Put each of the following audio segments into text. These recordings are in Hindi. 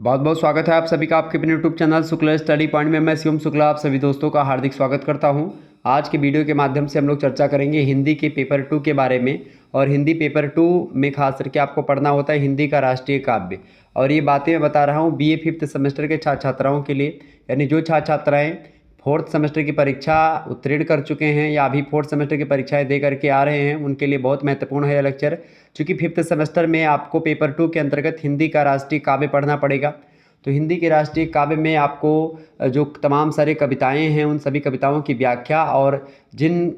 बहुत बहुत स्वागत है आप सभी का आपके अपने YouTube channel Shukla study point में। मैं शिवम शुक्ला आप सभी दोस्तों का हार्दिक स्वागत करता हूं। आज के वीडियो के माध्यम से हम लोग चर्चा करेंगे हिंदी के पेपर 2 के बारे में। और हिंदी पेपर 2 में खास करके आपको पढ़ना होता है हिंदी का राष्ट्रीय काव्य। और ये बातें मैं बता रहा हूँ बीए 5th सेमेस्टर के छात्र छात्राओं के लिए, यानी जो छात्र छात्राएँ 4th सेमेस्टर की परीक्षा उत्तीर्ण कर चुके हैं या अभी 4th सेमेस्टर की परीक्षाएं दे करके आ रहे हैं, उनके लिए बहुत महत्वपूर्ण है यह लेक्चर। चूँकि 5th सेमेस्टर में आपको पेपर 2 के अंतर्गत हिंदी का राष्ट्रीय काव्य पढ़ना पड़ेगा। तो हिंदी के राष्ट्रीय काव्य में आपको जो तमाम सारी कविताएं हैं उन सभी कविताओं की व्याख्या, और जिन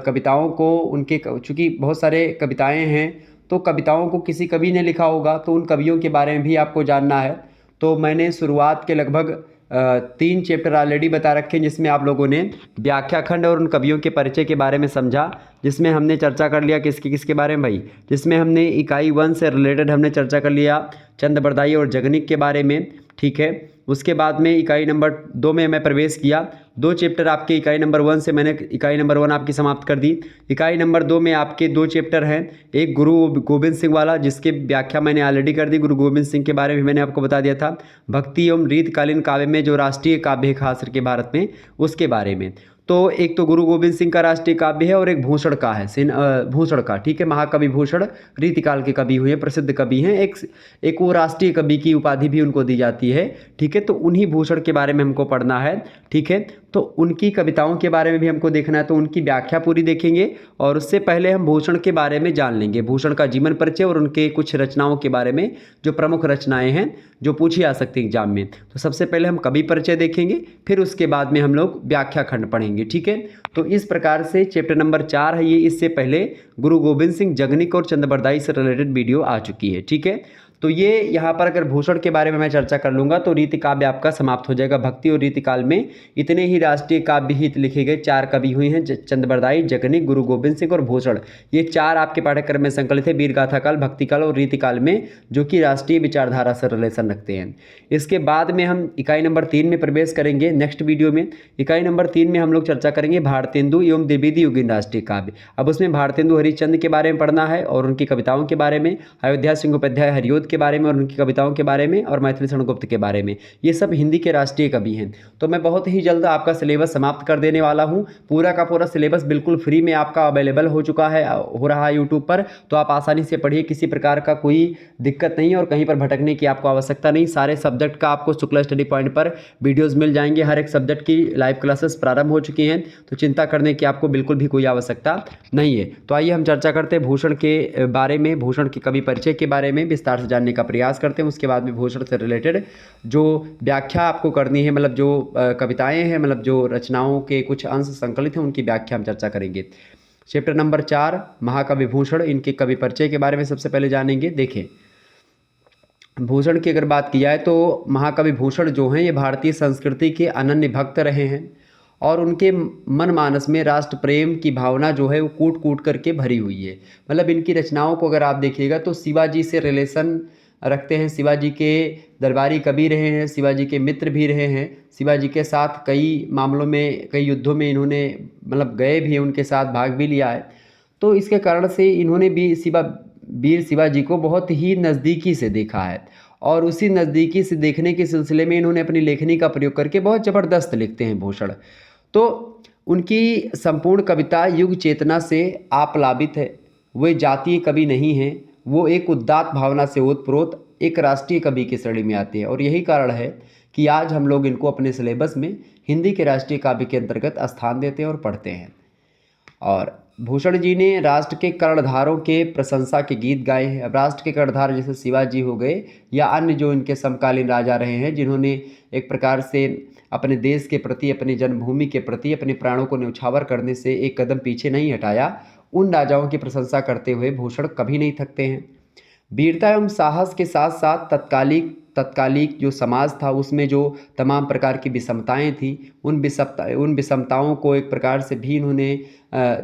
कविताओं को उनके, चूँकि बहुत सारे कविताएं हैं तो कविताओं को किसी कवि ने लिखा होगा, तो उन कवियों के बारे में भी आपको जानना है। तो मैंने शुरुआत के लगभग 3 चैप्टर ऑलरेडी बता रखे हैं, जिसमें आप लोगों ने व्याख्या खंड और उन कवियों के परिचय के बारे में समझा, जिसमें हमने चर्चा कर लिया किसके किसके बारे में भाई। जिसमें हमने इकाई 1 से रिलेटेड हमने चर्चा कर लिया चंद बरदाई और जगनिक के बारे में, ठीक है। उसके बाद में इकाई नंबर 2 में मैं प्रवेश किया। 2 चैप्टर आपके इकाई नंबर 1 से मैंने इकाई नंबर 1 आपकी समाप्त कर दी। इकाई नंबर 2 में आपके 2 चैप्टर हैं, एक गुरु गोविंद सिंह वाला जिसकी व्याख्या मैंने ऑलरेडी कर दी, गुरु गोविंद सिंह के बारे में मैंने आपको बता दिया था। भक्ति एवं रीतकालीन काव्य में जो राष्ट्रीय काव्य है खास करके भारत में, उसके बारे में। तो एक तो गुरु गोविंद सिंह का राष्ट्रीय काव्य है और एक भूषण का है, भूषण का, ठीक है। महाकवि भूषण रीतिकाल के कवि हुए, प्रसिद्ध कवि हैं। एक वो राष्ट्रीय कवि की उपाधि भी उनको दी जाती है, ठीक है। तो उन्हीं भूषण के बारे में हमको पढ़ना है, ठीक है। तो उनकी कविताओं के बारे में भी हमको देखना है, तो उनकी व्याख्या पूरी देखेंगे। और उससे पहले हम भूषण के बारे में जान लेंगे, भूषण का जीवन परिचय और उनके कुछ रचनाओं के बारे में, जो प्रमुख रचनाएं हैं जो पूछी जा सकती हैं एग्जाम में। तो सबसे पहले हम कवि परिचय देखेंगे, फिर उसके बाद में हम लोग व्याख्या खंड पढ़ेंगे, ठीक है। तो इस प्रकार से चैप्टर नंबर 4 है ये। इससे पहले गुरु गोविंद सिंह, जगनिक और चंद बरदाई से रिलेटेड वीडियो आ चुकी है, ठीक है। तो ये यहाँ पर अगर भूषण के बारे में मैं चर्चा कर लूँगा तो रीति काव्य आपका समाप्त हो जाएगा। भक्ति और रीतिकाल में इतने ही राष्ट्रीय काव्य ही लिखे गए, 4 कवि हुए हैं, चंद बरदाई, जगनिक, गुरु गोविंद सिंह और भूषण। ये 4 आपके पाठ्यक्रम में संकलित है, वीर गाथा काल, भक्ति काल और रीतिकाल में, जो कि राष्ट्रीय विचारधारा से रिलेशन रखते हैं। इसके बाद में हम इकाई नंबर 3 में प्रवेश करेंगे नेक्स्ट वीडियो में। इकाई नंबर 3 में हम लोग चर्चा करेंगे भारतेंदु एवं द्विवेदी युगीन राष्ट्रीय काव्य। अब उसमें भारतेंदु हरिश्चंद्र के बारे में पढ़ना है और उनकी कविताओं के बारे में, अयोध्या सिंह उपाध्याय हरियोध के बारे में और उनकी कविताओं के बारे में, और मैथिली शरण गुप्त के बारे में। ये सब हिंदी के राष्ट्रीय कवि हैं। तो मैं बहुत ही जल्द आपका सिलेबस समाप्त कर देने वाला हूँ। पूरा का पूरा सिलेबस बिल्कुल फ्री में आपका अवेलेबल हो चुका है, हो रहा है यूट्यूब पर। तो आप आसानी से पढ़िए, किसी प्रकार का कोई दिक्कत नहीं है और कहीं पर भटकने की आपको आवश्यकता नहीं। सारे सब्जेक्ट का आपको शुक्ला स्टडी पॉइंट पर वीडियोज़ मिल जाएंगे। हर एक सब्जेक्ट की लाइव क्लासेस प्रारंभ हो चुकी हैं, तो चिंता करने की आपको बिल्कुल भी कोई आवश्यकता नहीं है। तो आइए हम चर्चा करते हैं भूषण के बारे में, भूषण के कवि परिचय के बारे में विस्तार से जानने का प्रयास करते हैं। उसके बाद में भूषण से रिलेटेड जो व्याख्या आपको करनी है, मतलब जो कविताएं हैं, मतलब जो रचनाओं के कुछ अंश संकलित हैं, उनकी व्याख्या हम चर्चा करेंगे। चैप्टर नंबर 4 महाकवि भूषण, इनके कवि परिचय के बारे में सबसे पहले जानेंगे। देखें, भूषण की अगर बात की जाए तो महाकवि भूषण जो हैं ये भारतीय संस्कृति के अनन्य भक्त रहे हैं, और उनके मन मानस में राष्ट्र प्रेम की भावना जो है वो कूट कूट करके भरी हुई है। मतलब इनकी रचनाओं को अगर आप देखिएगा तो शिवाजी से रिलेशन रखते हैं, शिवाजी के दरबारी कवि रहे हैं, शिवाजी के मित्र भी रहे हैं, शिवाजी के साथ कई मामलों में, कई युद्धों में इन्होंने मतलब गए भी हैं, उनके साथ भाग भी लिया है। तो इसके कारण से इन्होंने भी वीर शिवाजी को बहुत ही नज़दीकी से देखा है, और उसी नज़दीकी से देखने के सिलसिले में इन्होंने अपनी लेखनी का प्रयोग करके बहुत ज़बरदस्त लिखते हैं भूषण। तो उनकी संपूर्ण कविता युग चेतना से आप्लावित है। वे जातीय कवि नहीं हैं, वो एक उदात्त भावना से ओतप्रोत एक राष्ट्रीय कवि की श्रेणी में आते हैं। और यही कारण है कि आज हम लोग इनको अपने सिलेबस में हिंदी के राष्ट्रीय काव्य के अंतर्गत स्थान देते हैं और पढ़ते हैं। और भूषण जी ने राष्ट्र के कर्णधारों के प्रशंसा के गीत गाए हैं। अब राष्ट्र के कर्णधार जैसे शिवाजी हो गए या अन्य जो इनके समकालीन राजा रहे हैं, जिन्होंने एक प्रकार से अपने देश के प्रति, अपनी जन्मभूमि के प्रति अपने प्राणों को न्यौछावर करने से एक कदम पीछे नहीं हटाया, उन राजाओं की प्रशंसा करते हुए भूषण कभी नहीं थकते हैं। वीरता एवं साहस के साथ साथ तत्कालिक जो समाज था उसमें जो तमाम प्रकार की विषमताएं थी, उन विषमताओं को एक प्रकार से भी इन्होंने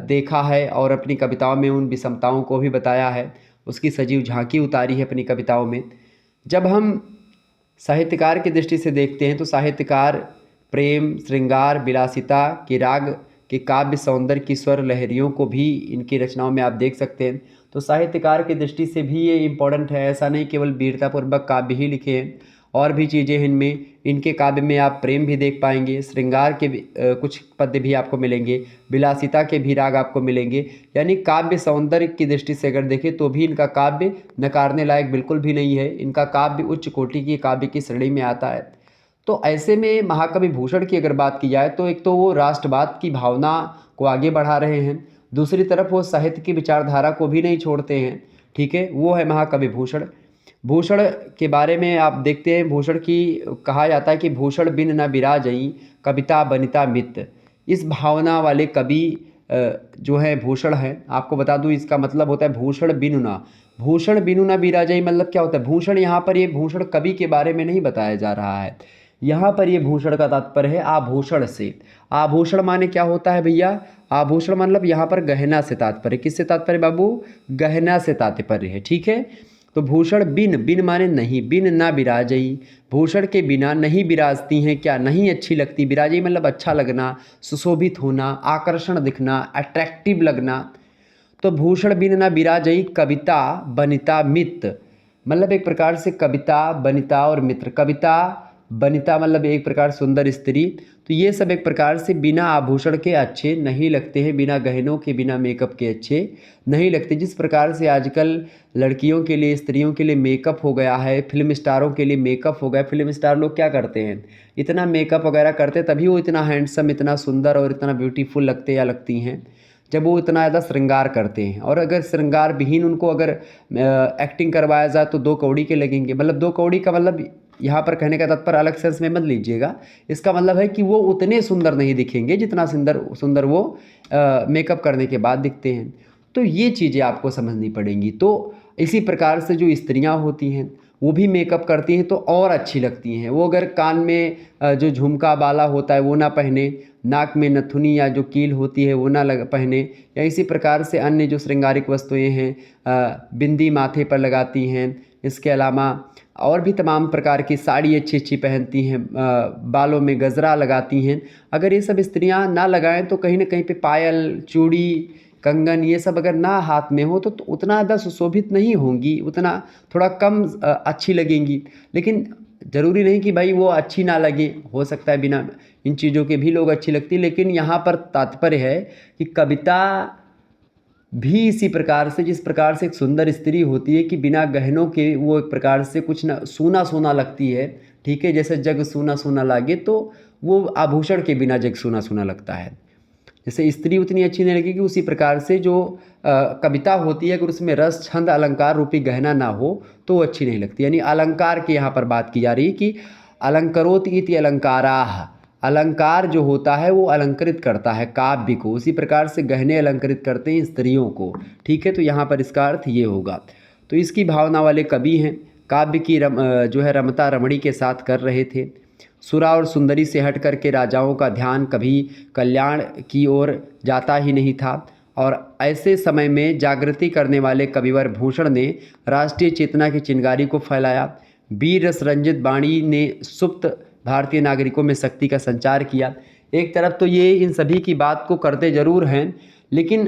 देखा है और अपनी कविताओं में उन विषमताओं को भी बताया है, उसकी सजीव झांकी उतारी है अपनी कविताओं में। जब हम साहित्यकार की दृष्टि से देखते हैं तो साहित्यकार प्रेम, श्रृंगार, विलासिता के राग के काव्य सौंदर्य की स्वर लहरियों को भी इनकी रचनाओं में आप देख सकते हैं। तो साहित्यकार की दृष्टि से भी ये इम्पोर्टेंट है, ऐसा नहीं केवल वीरतापूर्वक काव्य ही लिखे हैं। और भी चीज़ें हैं इनमें। इनके काव्य में आप प्रेम भी देख पाएंगे, श्रृंगार के भी कुछ पद्य भी आपको मिलेंगे, विलासिता के भी राग आपको मिलेंगे। यानी काव्य सौंदर्य की दृष्टि से अगर देखें तो भी इनका काव्य नकारने लायक बिल्कुल भी नहीं है। इनका काव्य उच्च कोटि की काव्य की श्रेणी में आता है। तो ऐसे में महाकवि भूषण की अगर बात की जाए तो एक तो वो राष्ट्रवाद की भावना को आगे बढ़ा रहे हैं, दूसरी तरफ वो साहित्य की विचारधारा को भी नहीं छोड़ते हैं। ठीक है, वो है महाकवि भूषण। भूषण के बारे में आप देखते हैं, भूषण की कहा जाता है कि भूषण बिन न बिराजई कविता बनिता मित। इस भावना वाले कवि जो है भूषण है। आपको बता दूं इसका मतलब होता है भूषण बिनु ना। भूषण बिनु ना बिराजई मतलब क्या होता है? भूषण यहाँ पर ये भूषण कवि के बारे में नहीं बताया जा रहा है, यहाँ पर ये भूषण का तात्पर्य है आभूषण से। आभूषण माने क्या होता है भैया? आभूषण मतलब यहाँ पर गहना से तात्पर्य। किससे तात्पर्य बाबू? गहना से तात्पर्य है। ठीक है, तो भूषण बिन, बिन माने नहीं, बिन ना बिराजई, भूषण के बिना नहीं बिराजती हैं क्या? नहीं अच्छी लगती। बिराजई मतलब अच्छा लगना, सुशोभित होना, आकर्षण दिखना, अट्रैक्टिव लगना। तो भूषण बिन ना बिराजई कविता बनिता मित, मतलब एक प्रकार से कविता बनिता और मित्र। कविता बनिता मतलब एक प्रकार सुंदर स्त्री। तो ये सब एक प्रकार से बिना आभूषण के अच्छे नहीं लगते हैं, बिना गहनों के, बिना मेकअप के अच्छे नहीं लगते। जिस प्रकार से आजकल लड़कियों के लिए, स्त्रियों के लिए मेकअप हो गया है, फिल्म स्टारों के लिए मेकअप हो गया। फिल्म स्टार लोग क्या करते हैं? इतना मेकअप वगैरह करते तभी वो इतना हैंडसम, इतना सुंदर और इतना ब्यूटीफुल लगते या लगती हैं, जब वो इतना ज़्यादा श्रृंगार करते हैं। और अगर श्रृंगार विहीन उनको अगर एक्टिंग करवाया जाए तो 2 कौड़ी के लगेंगे। मतलब 2 कौड़ी का मतलब यहाँ पर कहने का तात्पर्य अलग सेंस में मत लीजिएगा। इसका मतलब है कि वो उतने सुंदर नहीं दिखेंगे जितना सुंदर वो मेकअप करने के बाद दिखते हैं। तो ये चीज़ें आपको समझनी पड़ेंगी। तो इसी प्रकार से जो स्त्रियाँ होती हैं वो भी मेकअप करती हैं तो और अच्छी लगती हैं। वो अगर कान में जो झुमका बाला होता है वो ना पहने, नाक में नथुनी या जो कील होती है वो ना पहने, या इसी प्रकार से अन्य जो श्रृंगारिक वस्तुएं हैं, बिंदी माथे पर लगाती हैं, इसके अलावा और भी तमाम प्रकार की साड़ी अच्छी अच्छी पहनती हैं, बालों में गजरा लगाती हैं। अगर ये सब स्त्रियां ना लगाएं तो कहीं ना कहीं पे पायल, चूड़ी, कंगन ये सब अगर ना हाथ में हो तो उतना ज़्यादा सुशोभित नहीं होंगी, उतना थोड़ा कम अच्छी लगेंगी। लेकिन ज़रूरी नहीं कि भाई वो अच्छी ना लगे, हो सकता है बिना इन चीज़ों के भी लोग अच्छी लगती। लेकिन यहाँ पर तात्पर्य है कि कविता भी इसी प्रकार से, जिस प्रकार से एक सुंदर स्त्री होती है कि बिना गहनों के वो एक प्रकार से कुछ ना सूना सूना लगती है। ठीक है, जैसे जग सूना सूना लागे, तो वो आभूषण के बिना जग सूना सूना लगता है। जैसे स्त्री उतनी अच्छी नहीं लगेगी, उसी प्रकार से जो कविता होती है अगर उसमें रस, छंद, अलंकार रूपी गहना ना हो तो वो अच्छी नहीं लगती। यानी अलंकार की यहाँ पर बात की जा रही है कि अलंकरोत इति अलंकाराः, अलंकार जो होता है वो अलंकृत करता है काव्य को, उसी प्रकार से गहने अलंकृत करते हैं स्त्रियों को। ठीक है, तो यहाँ पर इसका अर्थ ये होगा। तो इसकी भावना वाले कवि हैं, काव्य की जो है रमता रमणी के साथ कर रहे थे। सुरा और सुंदरी से हट करके राजाओं का ध्यान कभी कल्याण की ओर जाता ही नहीं था। और ऐसे समय में जागृति करने वाले कविवर भूषण ने राष्ट्रीय चेतना की चिंगारी को फैलाया। वीर रस रंजित वाणी ने सुप्त भारतीय नागरिकों में शक्ति का संचार किया। एक तरफ तो ये इन सभी की बात को करते ज़रूर हैं, लेकिन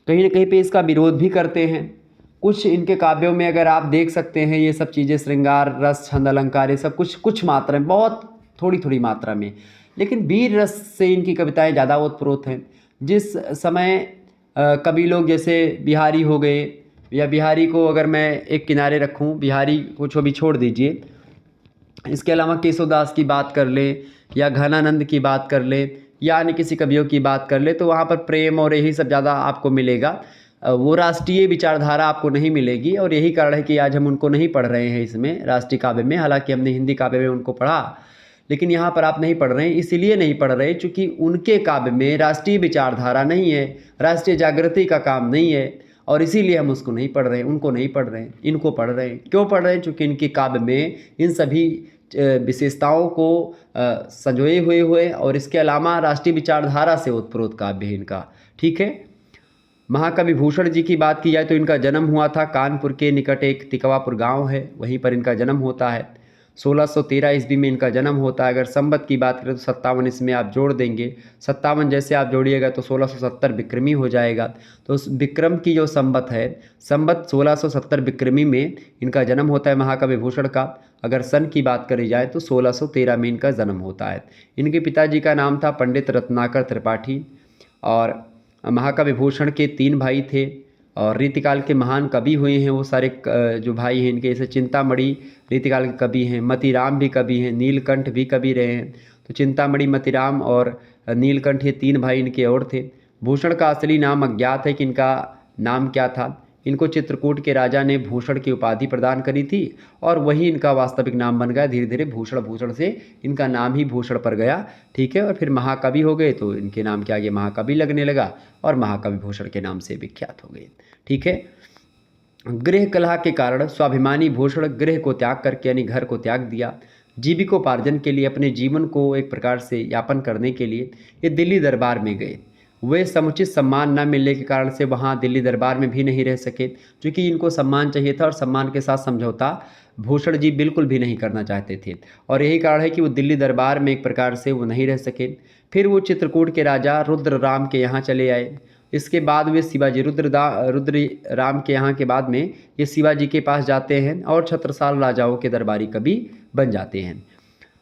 कहीं ना कहीं पे इसका विरोध भी करते हैं। कुछ इनके काव्यों में अगर आप देख सकते हैं ये सब चीज़ें, श्रृंगार, रस, छंद, अलंकार, ये सब कुछ मात्रा में, बहुत थोड़ी थोड़ी मात्रा में, लेकिन वीर रस से इनकी कविताएं ज़्यादा ओतप्रोत हैं। जिस समय कवि लोग जैसे बिहारी हो गए, या बिहारी को अगर मैं एक किनारे रखूं, बिहारी को भी छोड़ दीजिए, इसके अलावा केशवदास की बात कर ले, या घनानंद की बात कर ले, या अन्य किसी कवियों की बात कर ले, तो वहाँ पर प्रेम और यही सब ज़्यादा आपको मिलेगा। वो राष्ट्रीय विचारधारा आपको नहीं मिलेगी। और यही कारण है कि आज हम उनको नहीं पढ़ रहे हैं इसमें, राष्ट्रीय काव्य में। हालांकि हमने हिंदी काव्य में उनको पढ़ा, लेकिन यहाँ पर आप नहीं पढ़ रहे हैं। इसीलिए नहीं पढ़ रहे क्योंकि उनके काव्य में राष्ट्रीय विचारधारा नहीं है, राष्ट्रीय जागृति का काम नहीं है, और इसीलिए हम उसको नहीं पढ़ रहे हैं, उनको नहीं पढ़ रहे हैं, इनको पढ़ रहे हैं। क्यों पढ़ रहे हैं? क्योंकि इनके काव्य में इन सभी विशेषताओं को संजोए हुए और इसके अलावा राष्ट्रीय विचारधारा से ओतप्रोत काव्य है इनका। ठीक है, महाकवि भूषण जी की बात की जाए तो इनका जन्म हुआ था कानपुर के निकट, एक तिकवापुर गांव है, वहीं पर इनका जन्म होता है। 1613 ईस्वी में इनका जन्म होता है। अगर संवत की बात करें तो 57 इसमें आप जोड़ देंगे, 57 जैसे आप जोड़िएगा तो 1670 विक्रमी हो जाएगा। तो उस विक्रम की जो संवत है, संवत 1670 विक्रमी में इनका जन्म होता है महाकवि भूषण का। अगर सन की बात करी जाए तो 1613 में इनका जन्म होता है। इनके पिताजी का नाम था पंडित रत्नाकर त्रिपाठी और महाकवि भूषण के 3 भाई थे और रीतिकाल के महान कवि हुए हैं वो सारे जो भाई हैं इनके, जैसे चिंतामणि रीतिकाल के कवि हैं, मतीराम भी कवि हैं, नीलकंठ भी कवि रहे हैं। तो चिंतामणि, मतीराम और नीलकंठ ये 3 भाई इनके और थे। भूषण का असली नाम अज्ञात है कि इनका नाम क्या था। इनको चित्रकूट के राजा ने भूषण की उपाधि प्रदान करी थी और वही इनका वास्तविक नाम बन गया। धीरे धीरे भूषण से इनका नाम ही भूषण पड़ गया, ठीक है। और फिर महाकवि हो गए तो इनके नाम के आगे महाकवि लगने लगा और महाकवि भूषण के नाम से विख्यात हो गए, ठीक है। गृह कलह के कारण स्वाभिमानी भूषण गृह को त्याग करके यानी घर को त्याग दिया। जीविकोपार्जन के लिए अपने जीवन को एक प्रकार से यापन करने के लिए ये दिल्ली दरबार में गए। वे समुचित सम्मान न मिलने के कारण से वहाँ दिल्ली दरबार में भी नहीं रह सके, क्योंकि इनको सम्मान चाहिए था और सम्मान के साथ समझौता भूषण जी बिल्कुल भी नहीं करना चाहते थे और यही कारण है कि वो दिल्ली दरबार में एक प्रकार से वो नहीं रह सके। फिर वो चित्रकूट के राजा रुद्रराम के यहाँ चले आए। इसके बाद वे शिवाजी रुद्र राम के यहाँ के बाद में ये शिवाजी के पास जाते हैं और छत्रसाल राजाओं के दरबारी कवि बन जाते हैं।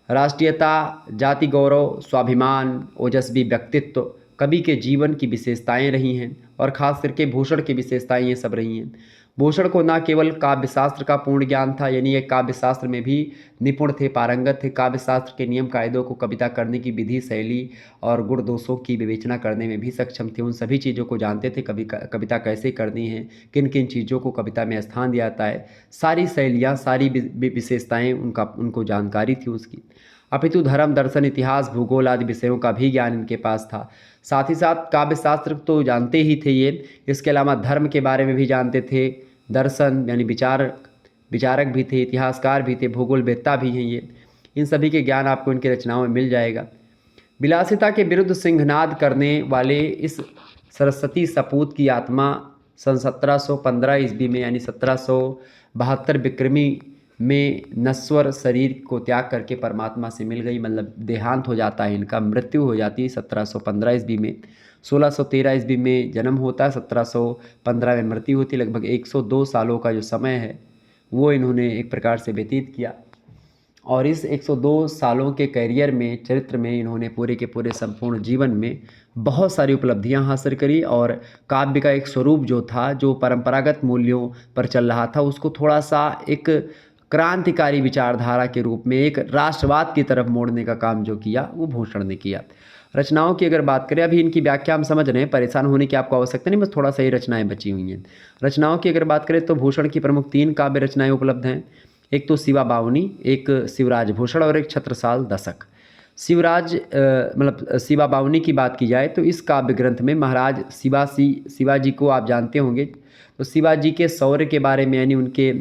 राष्ट्रीयता, जाति गौरव, स्वाभिमान, ओजस्वी व्यक्तित्व कवि के जीवन की विशेषताएं रही हैं और ख़ास करके भूषण की विशेषताएं ये सब रही हैं। भूषण को न केवल काव्यशास्त्र का पूर्ण ज्ञान था, यानी ये काव्यशास्त्र में भी निपुण थे, पारंगत थे। काव्यशास्त्र के नियम कायदों को, कविता करने की विधि, शैली और गुण दोषों की विवेचना करने में भी सक्षम थे। उन सभी चीज़ों को जानते थे, कविता कैसे करनी है, किन किन चीज़ों को कविता में स्थान दिया जाता है, सारी शैलियाँ, सारी विशेषताएँ उनको जानकारी थी उसकी। अपितु धर्म, दर्शन, इतिहास, भूगोल आदि विषयों का भी ज्ञान इनके पास था। साथ ही साथ काव्यशास्त्र तो जानते ही थे ये, इसके अलावा धर्म के बारे में भी जानते थे, दर्शन यानी विचारक भी थे, इतिहासकार भी थे, भूगोलवेत्ता भी हैं ये। इन सभी के ज्ञान आपको इनकी रचनाओं में मिल जाएगा। विलासिता के विरुद्ध सिंहनाद करने वाले इस सरस्वती सपूत की आत्मा सन 1715 ईस्वी में यानी 1772 विक्रमी में नश्वर शरीर को त्याग करके परमात्मा से मिल गई, मतलब देहांत हो जाता है, इनका मृत्यु हो जाती है 1715 ईस्वी में। 1613 ईस्वी में जन्म होता है, 1715 में मृत्यु होती है। लगभग 102 सालों का जो समय है वो इन्होंने एक प्रकार से व्यतीत किया और इस 102 सालों के कैरियर में, चरित्र में इन्होंने पूरे के पूरे संपूर्ण जीवन में बहुत सारी उपलब्धियां हासिल करी और काव्य का एक स्वरूप जो था, जो परंपरागत मूल्यों पर चल रहा था, उसको थोड़ा सा एक क्रांतिकारी विचारधारा के रूप में एक राष्ट्रवाद की तरफ मोड़ने का काम जो किया वो भूषण ने किया। रचनाओं की अगर बात करें, अभी इनकी व्याख्या हम समझ रहे हैं, परेशान होने की आपको आवश्यकता नहीं, बस थोड़ा सा ही रचनाएं बची हुई हैं। रचनाओं की अगर बात करें तो भूषण की प्रमुख 3 काव्य रचनाएं उपलब्ध हैं। एक तो शिवा बावनी, एक शिवराज भूषण और एक छत्रसाल दशक। शिवा बावनी की बात की जाए तो इस काव्य ग्रंथ में महाराज शिवाजी को आप जानते होंगे, तो शिवाजी के शौर्य के बारे में यानी उनके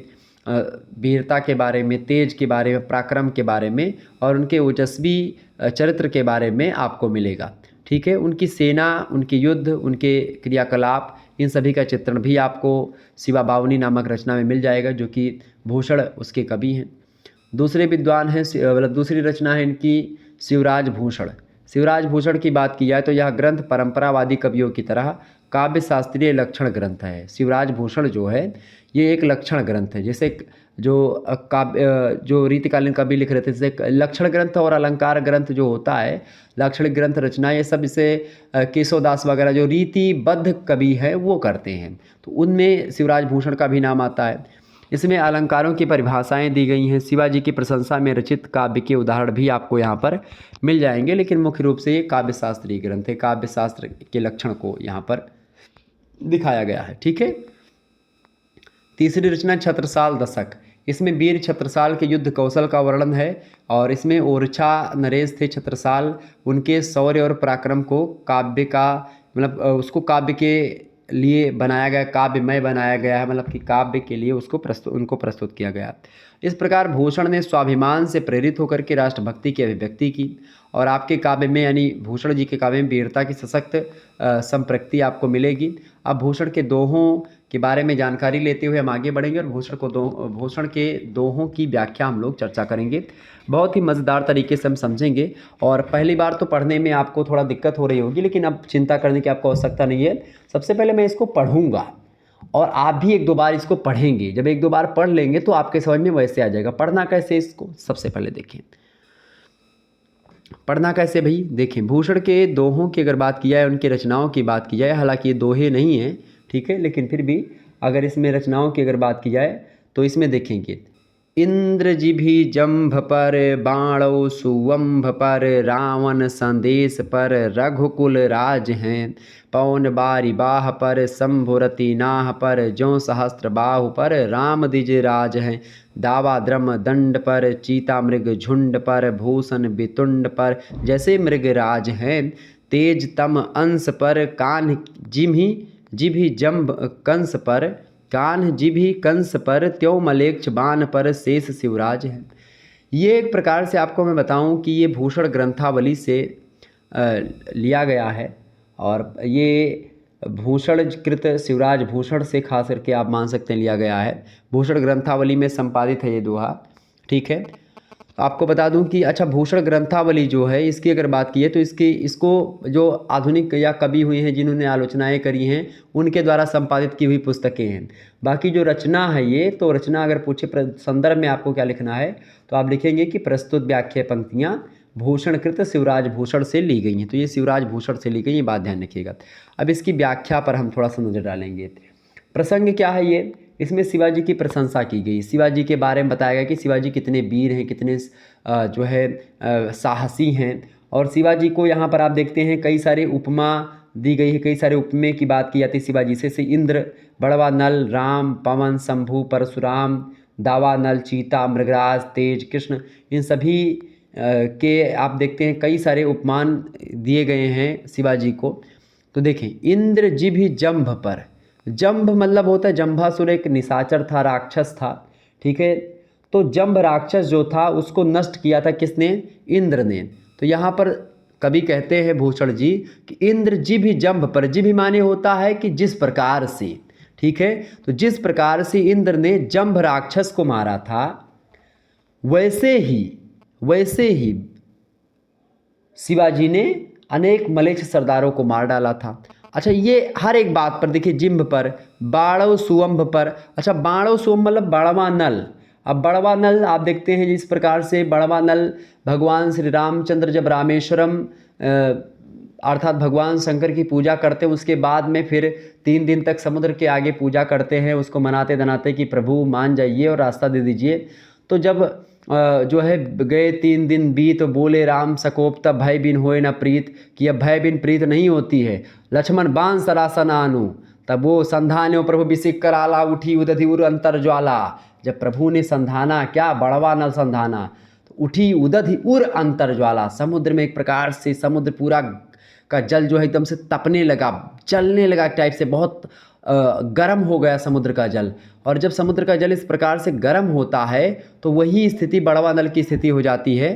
वीरता के बारे में, तेज के बारे में, पराक्रम के बारे में और उनके ओजस्वी चरित्र के बारे में आपको मिलेगा, ठीक है। उनकी सेना, उनके युद्ध, उनके क्रियाकलाप, इन सभी का चित्रण भी आपको शिवा बावनी नामक रचना में मिल जाएगा, जो कि भूषण उसके कवि हैं। दूसरे विद्वान हैं, दूसरी रचना है इनकी शिवराज भूषण। शिवराज भूषण की बात की जाए तो यह ग्रंथ परंपरावादी कवियों की तरह काव्य शास्त्रीय लक्षण ग्रंथ है। शिवराज भूषण जो है ये एक लक्षण ग्रंथ है, जैसे जो रीतिकालीन कवि लिख रहे थे, जैसे लक्षण ग्रंथ और अलंकार ग्रंथ जो होता है, लाक्षणिक ग्रंथ रचना, ये सब इसे केशवदास वगैरह जो रीतिबद्ध कवि हैं वो करते हैं, तो उनमें शिवराज भूषण का भी नाम आता है। इसमें अलंकारों की परिभाषाएं दी गई हैं। शिवाजी की प्रशंसा में रचित काव्य के उदाहरण भी आपको यहाँ पर मिल जाएंगे, लेकिन मुख्य रूप से ये काव्य शास्त्रीय ग्रंथ है। काव्य शास्त्र के लक्षण को यहाँ पर दिखाया गया है, ठीक है। तीसरी रचना छत्रसाल दशक। इसमें वीर छत्रसाल के युद्ध कौशल का वर्णन है और इसमें ओरछा नरेश थे छत्रसाल, उनके शौर्य और पराक्रम को काव्य का उसको काव्य के लिए बनाया गया, काव्यमय बनाया गया है, मतलब कि काव्य के लिए उनको प्रस्तुत किया गया। इस प्रकार भूषण ने स्वाभिमान से प्रेरित होकर के राष्ट्रभक्ति की अभिव्यक्ति की और आपके काव्य में यानी भूषण जी के काव्य में वीरता की सशक्त संप्रक्ति आपको मिलेगी। अब भूषण के दोहों के बारे में जानकारी लेते हुए हम आगे बढ़ेंगे और भूषण के दोहों की व्याख्या हम लोग चर्चा करेंगे। बहुत ही मज़ेदार तरीके से हम समझेंगे और पहली बार तो पढ़ने में आपको थोड़ा दिक्कत हो रही होगी, लेकिन अब चिंता करने की आपको आवश्यकता नहीं है। सबसे पहले मैं इसको पढ़ूंगा और आप भी एक दो बार इसको पढ़ेंगे। जब एक दो बार पढ़ लेंगे तो आपके समझ में वैसे आ जाएगा। पढ़ना कैसे इसको, सबसे पहले देखें पढ़ना कैसे भाई। देखें, भूषण के दोहों की अगर बात की जाए, उनकी रचनाओं की बात की जाए, हालांकि ये दोहे नहीं हैं, ठीक है, लेकिन फिर भी अगर इसमें रचनाओं की अगर बात की जाए तो इसमें देखेंगे, इंद्र जिभि जंभ पर बाणौ सुवंभ पर, रावण संदेश पर रघुकुल राज हैं, पवन बारी बाह पर शंभुरति नाह पर, ज्यों सहस्त्र बाहु पर राम द्विज राज हैं, दावा द्रम दंड पर चीता मृग झुंड पर, भूषण बितुंड पर जैसे मृग राज हैं, तेज तम अंश पर कान्ह जिभि जंभ कंस पर, कान्ह जिभि कंस पर, त्यों मलेच्छ बाण पर शेष शिवराज है। ये एक प्रकार से आपको मैं बताऊं कि ये भूषण ग्रंथावली से लिया गया है, और ये भूषण कृत शिवराज भूषण से खास करके आप मान सकते हैं लिया गया है। भूषण ग्रंथावली में संपादित है ये दोहा, ठीक है। आपको बता दूं कि अच्छा, भूषण ग्रंथावली जो है इसकी अगर बात की है तो इसको जो आधुनिक या कवि हुए हैं जिन्होंने आलोचनाएं करी हैं उनके द्वारा संपादित की हुई पुस्तकें हैं। बाकी जो रचना है ये, तो रचना अगर पूछे संदर्भ में आपको क्या लिखना है तो आप लिखेंगे कि प्रस्तुत व्याख्या पंक्तियाँ भूषणकृत शिवराज भूषण से ली गई हैं। तो ये शिवराज भूषण से ली गई, ये बात ध्यान रखिएगा। अब इसकी व्याख्या पर हम थोड़ा सा नज़र डालेंगे। प्रसंग क्या है ये, इसमें शिवाजी की प्रशंसा की गई, शिवाजी के बारे में बताया गया कि शिवाजी कितने वीर हैं, कितने जो है साहसी हैं। और शिवाजी को यहाँ पर आप देखते हैं कई सारे उपमा दी गई है, कई सारे उपमेय की बात की जाती है शिवाजी से इंद्र, बड़वा नल, राम, पवन, शंभु, परशुराम, दावा नल, चीता, मृगराज, तेज, कृष्ण, इन सभी के आप देखते हैं कई सारे उपमान दिए गए हैं शिवाजी को। तो देखें, इंद्र जिभि जंभ पर, जंभ मतलब होता है जंभासुर, एक निशाचर था, राक्षस था, ठीक है। तो जंभ राक्षस जो था उसको नष्ट किया था किसने, इंद्र ने। तो यहाँ पर कवि कहते हैं भूषण जी कि इंद्र जिभि जंभ पर, जिभि माने होता है कि जिस प्रकार से, ठीक है। तो जिस प्रकार से इंद्र ने जंभ राक्षस को मारा था वैसे ही शिवाजी ने अनेक मलेच्छ सरदारों को मार डाला था। अच्छा, ये हर एक बात पर देखिए, जिम्भ पर, बाणव सुवंभ पर। अच्छा, बाणव सुवंभ मतलब बड़वा नल। अब बड़वा नल आप देखते हैं जिस प्रकार से बड़वा नल भगवान श्री रामचंद्र जब रामेश्वरम अर्थात भगवान शंकर की पूजा करते हैं, उसके बाद में फिर 3 दिन तक समुद्र के आगे पूजा करते हैं, उसको मनाते धनाते कि प्रभु मान जाइए और रास्ता दे दीजिए। तो जब जो है गए 3 दिन बीत, बोले राम सकोप तब भय बिन होए न प्रीत, कि अब भय बिन प्रीत नहीं होती है, लक्ष्मण बाण सरासन आनु, तब वो संधान्यो प्रभु बिसिक कर आला, उठी उदधि उर अंतर ज्वाला। जब प्रभु ने संधाना, क्या बड़वा नल संधाना, तो उठी उदधि उर अंतर ज्वाला, समुद्र में एक प्रकार से समुद्र पूरा का जल जो है एकदम से तपने लगा, जलने लगा टाइप से, बहुत गर्म हो गया समुद्र का जल। और जब समुद्र का जल इस प्रकार से गर्म होता है तो वही स्थिति बड़वा नल की स्थिति हो जाती है।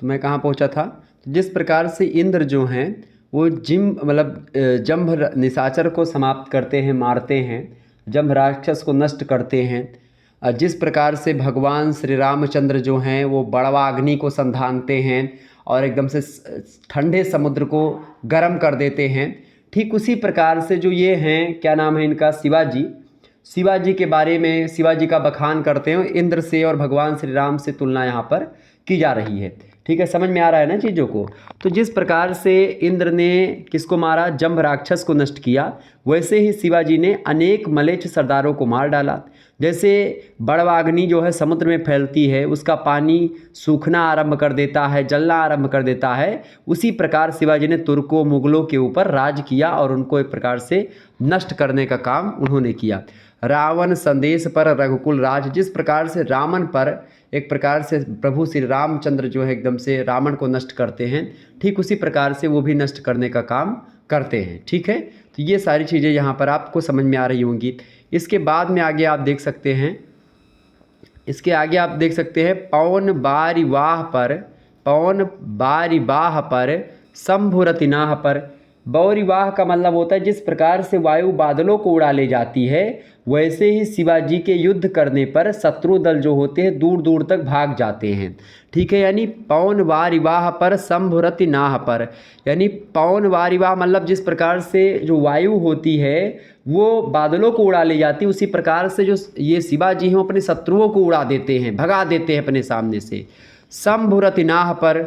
तो मैं कहाँ पहुँचा था, जिस प्रकार से इंद्र जो हैं वो जंभ निशाचर को समाप्त करते हैं, मारते हैं, जंभ राक्षस को नष्ट करते हैं। जिस प्रकार से भगवान श्री रामचंद्र जो हैं वो बड़वा अग्नि को संधानते हैं और एकदम से ठंडे समुद्र को गर्म कर देते हैं, ठीक उसी प्रकार से जो ये हैं, क्या नाम है इनका, शिवाजी के बारे में शिवाजी का बखान करते हैं, इंद्र से और भगवान श्री राम से तुलना यहाँ पर की जा रही है। ठीक है, समझ में आ रहा है ना चीज़ों को। तो जिस प्रकार से इंद्र ने किसको मारा, जंभ राक्षस को नष्ट किया, वैसे ही शिवाजी ने अनेक मलेच्छ सरदारों को मार डाला। जैसे बड़वाग्नि जो है समुद्र में फैलती है, उसका पानी सूखना आरंभ कर देता है, जलना आरंभ कर देता है, उसी प्रकार शिवाजी ने तुर्कों मुगलों के ऊपर राज किया और उनको एक प्रकार से नष्ट करने का काम उन्होंने किया। रावण संदेश पर रघुकुल राज, जिस प्रकार से रावण पर एक प्रकार से प्रभु श्री रामचंद्र जो है एकदम से रावण को नष्ट करते हैं, ठीक उसी प्रकार से वो भी नष्ट करने का काम करते हैं। ठीक है, तो ये सारी चीज़ें यहाँ पर आपको समझ में आ रही होंगी। इसके बाद में आगे आप देख सकते हैं, इसके आगे आप देख सकते हैं, पवन बारी बाह पर शंभुरतिनाह पर। बौरिवाह का मतलब होता है जिस प्रकार से वायु बादलों को उड़ा ले जाती है, वैसे ही शिवाजी के युद्ध करने पर शत्रु दल जो होते हैं दूर दूर तक भाग जाते हैं। ठीक है, यानी पवन वारिवाह पर शंभुरतिनाह पर, यानी पवन वारिवाह मतलब जिस प्रकार से जो वायु होती है वो बादलों को उड़ा ले जाती, उसी प्रकार से जो ये शिवाजी हैं अपने शत्रुओं को उड़ा देते हैं, भगा देते हैं अपने सामने से। शंभुरतिनाह पर,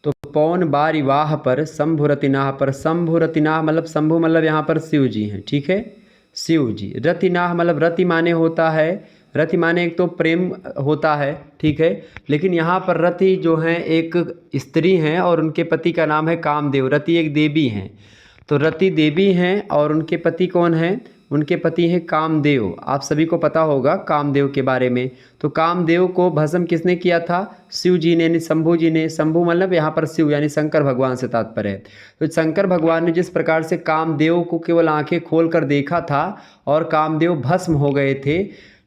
तो पौन बारिवाह पर, शंभुरतिनाह पर, शंभुरतिनाह मतलब शंभु मतलब यहाँ पर शिव जी हैं, ठीक है, शिव जी। रतिनाह मतलब रति माने होता है, रति माने एक तो प्रेम होता है, ठीक है, लेकिन यहाँ पर रति जो हैं एक स्त्री हैं और उनके पति का नाम है कामदेव। रति एक देवी हैं, तो रति देवी हैं और उनके पति कौन हैं, उनके पति हैं कामदेव। आप सभी को पता होगा कामदेव के बारे में। तो कामदेव को भस्म किसने किया था, शिव जी ने, यानी शंभु जी ने। शंभु मतलब यहाँ पर शिव यानी शंकर भगवान से तात्पर्य है। तो शंकर भगवान ने जिस प्रकार से कामदेव को केवल आंखें खोल कर देखा था और कामदेव भस्म हो गए थे,